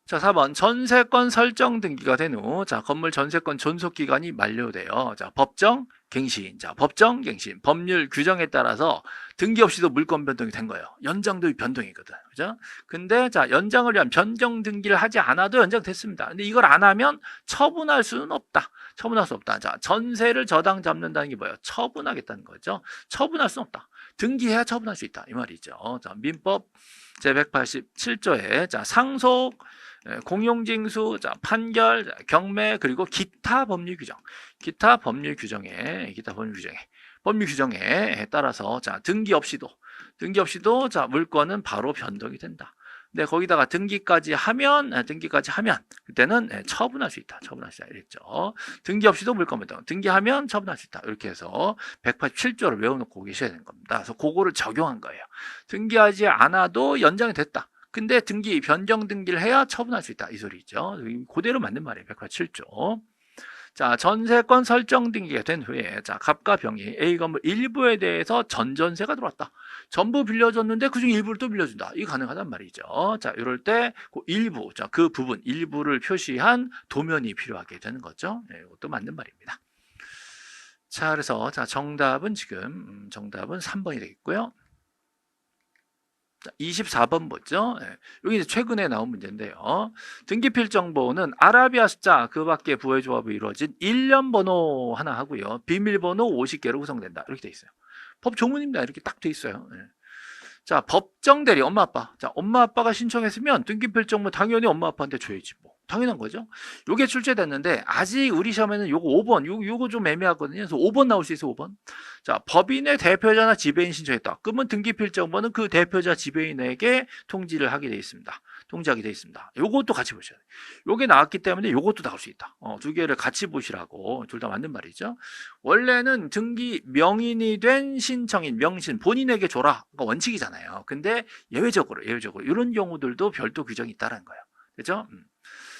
Speaker 1: 자, 4번 전세권 설정 등기가 된 후 자, 건물 전세권 존속 기간이 만료돼요. 자, 법정 갱신. 자, 법정 갱신. 법률 규정에 따라서 등기 없이도 물권 변동이 된 거예요. 연장도 변동이거든. 그죠? 근데 자, 연장을 위한 변경 등기를 하지 않아도 연장됐습니다. 근데 이걸 안 하면 처분할 수는 없다. 처분할 수 없다. 자, 전세를 저당 잡는다는 게 뭐예요? 처분하겠다는 거죠. 처분할 수는 없다. 등기해야 처분할 수 있다. 이 말이죠. 자, 민법 제187조에 자, 상속 공용징수, 자, 판결, 자, 경매, 그리고 기타 법률 규정에 따라서 자, 등기 없이도 자, 물권은 바로 변동이 된다. 근데 거기다가 등기까지 하면 그때는 처분할 수 있다. 이랬죠. 등기 없이도 물권 변동, 등기하면 처분할 수 있다. 이렇게 해서 187조를 외워놓고 계셔야 되는 겁니다. 그래서 그거를 적용한 거예요. 등기하지 않아도 연장이 됐다. 근데 등기 변경 등기를 해야 처분할 수 있다 이 소리죠. 그대로 맞는 말이에요. 107조. 자, 전세권 설정 등기가 된 후에 자, 갑과 병이 A 건물 일부에 대해서 전전세가 들어왔다. 전부 빌려줬는데 그중 일부를 또 빌려준다. 이거 가능하단 말이죠. 자, 이럴 때 그 일부, 자, 그 부분 일부를 표시한 도면이 필요하게 되는 거죠. 네, 이것도 맞는 말입니다. 자, 그래서 자, 정답은 지금 정답은 3번이 되겠고요. 자, 24번 보죠. 예, 여기 이제 최근에 나온 문제인데요. 등기필정보는 아라비아 숫자 그 밖에 부의 조합이 이루어진 일련 번호 하나 하고요. 비밀번호 50개로 구성된다. 이렇게 돼 있어요. 법 조문입니다. 이렇게 딱 돼 있어요. 예. 자, 법정 대리 엄마 아빠. 자, 엄마 아빠가 신청했으면 등기필정보 당연히 엄마 아빠한테 줘야지 뭐. 당연한 거죠. 요게 출제됐는데 아직 우리 시험에는 요거 5번, 요거 좀 애매하거든요. 그래서 5번 나올 수 있어, 5번. 자, 법인의 대표자나 지배인 신청했다. 그러면 등기필정보는 그 대표자 지배인에게 통지를 하게 돼 있습니다. 통지하게 돼 있습니다. 요것도 같이 보셔야 돼요. 요게 나왔기 때문에 요것도 나올 수 있다. 두 개를 같이 보시라고. 둘 다 맞는 말이죠. 원래는 등기 명인이 된 신청인, 명신, 본인에게 줘라. 그러니까 원칙이잖아요. 근데 예외적으로 이런 경우들도 별도 규정이 있다는 거예요. 그죠?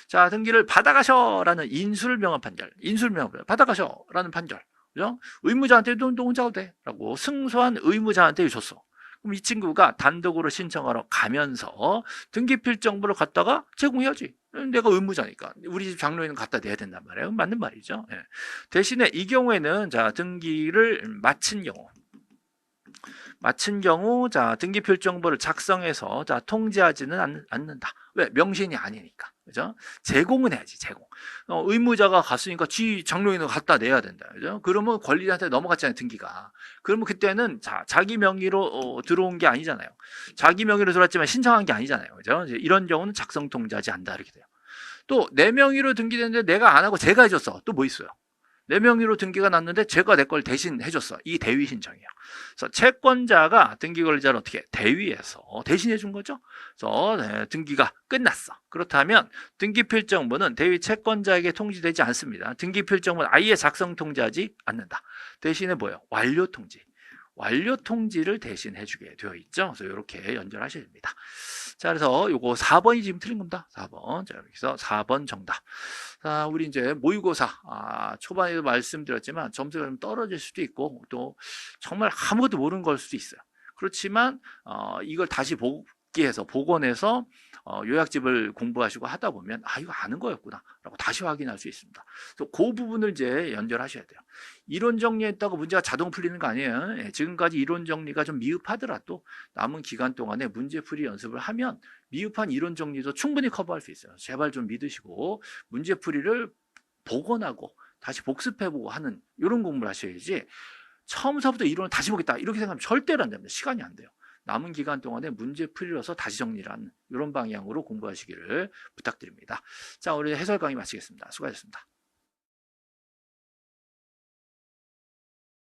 Speaker 1: 자, 등기를 받아가셔라는 인술명한 판결, 받아가셔라는 판결, 그죠? 의무자한테 너 혼자 가도 돼 라고 승소한 의무자한테 줬어. 그럼 이 친구가 단독으로 신청하러 가면서 등기필정보를 갖다가 제공해야지. 내가 의무자니까 우리 집 장로인은 갖다 내야 된단 말이에요. 맞는 말이죠. 예. 대신에 이 경우에는 자, 등기를 마친 경우 자, 등기필정보를 작성해서 자, 통지하지는 않는다. 왜? 명신이 아니니까. 그죠? 제공은 해야지, 제공. 의무자가 갔으니까 장로인은 갖다 내야 된다. 그죠? 그러면 권리자한테 넘어갔잖아요, 등기가. 그러면 그때는 자, 자기 명의로 들어온 게 아니잖아요. 자기 명의로 들어왔지만 신청한 게 아니잖아요. 그죠? 이런 경우는 작성 통지하지 않는다. 이렇게 돼요. 또 내 명의로 등기됐는데 내가 안 하고 제가 해줬어. 또 뭐 있어요? 내 명의로 등기가 났는데 제가 내 걸 대신 해줬어. 이게 대위 신청이에요. 그래서 채권자가 등기 권리자를 어떻게 대위해서 대신해 준 거죠. 그래서 네, 등기가 끝났어. 그렇다면 등기필정보는 대위 채권자에게 통지되지 않습니다. 등기필정보는 아예 작성 통지하지 않는다. 대신에 뭐예요? 완료 통지. 완료 통지를 대신 해주게 되어 있죠. 그래서 이렇게 연결하셔야 됩니다. 자, 그래서 요거 4번이 지금 틀린 겁니다. 4번. 자, 여기서 4번 정답. 자, 우리 이제 모의고사, 초반에도 말씀드렸지만 점수가 좀 떨어질 수도 있고, 또 정말 아무것도 모르는 걸 수도 있어요. 그렇지만, 이걸 다시 복원해서 요약집을 공부하시고 하다 보면 이거 아는 거였구나 라고 다시 확인할 수 있습니다. 그래서 그 부분을 이제 연결하셔야 돼요. 이론 정리했다고 문제가 자동 풀리는 거 아니에요. 예, 지금까지 이론 정리가 좀 미흡하더라도 남은 기간 동안에 문제풀이 연습을 하면 미흡한 이론 정리도 충분히 커버할 수 있어요. 제발 좀 믿으시고 문제풀이를 복원하고 다시 복습해보고 하는 이런 공부를 하셔야지 처음서부터 이론을 다시 보겠다 이렇게 생각하면 절대로 안 됩니다. 시간이 안 돼요. 남은 기간 동안에 문제풀이로서 다시 정리를 하는 이런 방향으로 공부하시기를 부탁드립니다. 자, 오늘 해설 강의 마치겠습니다. 수고하셨습니다.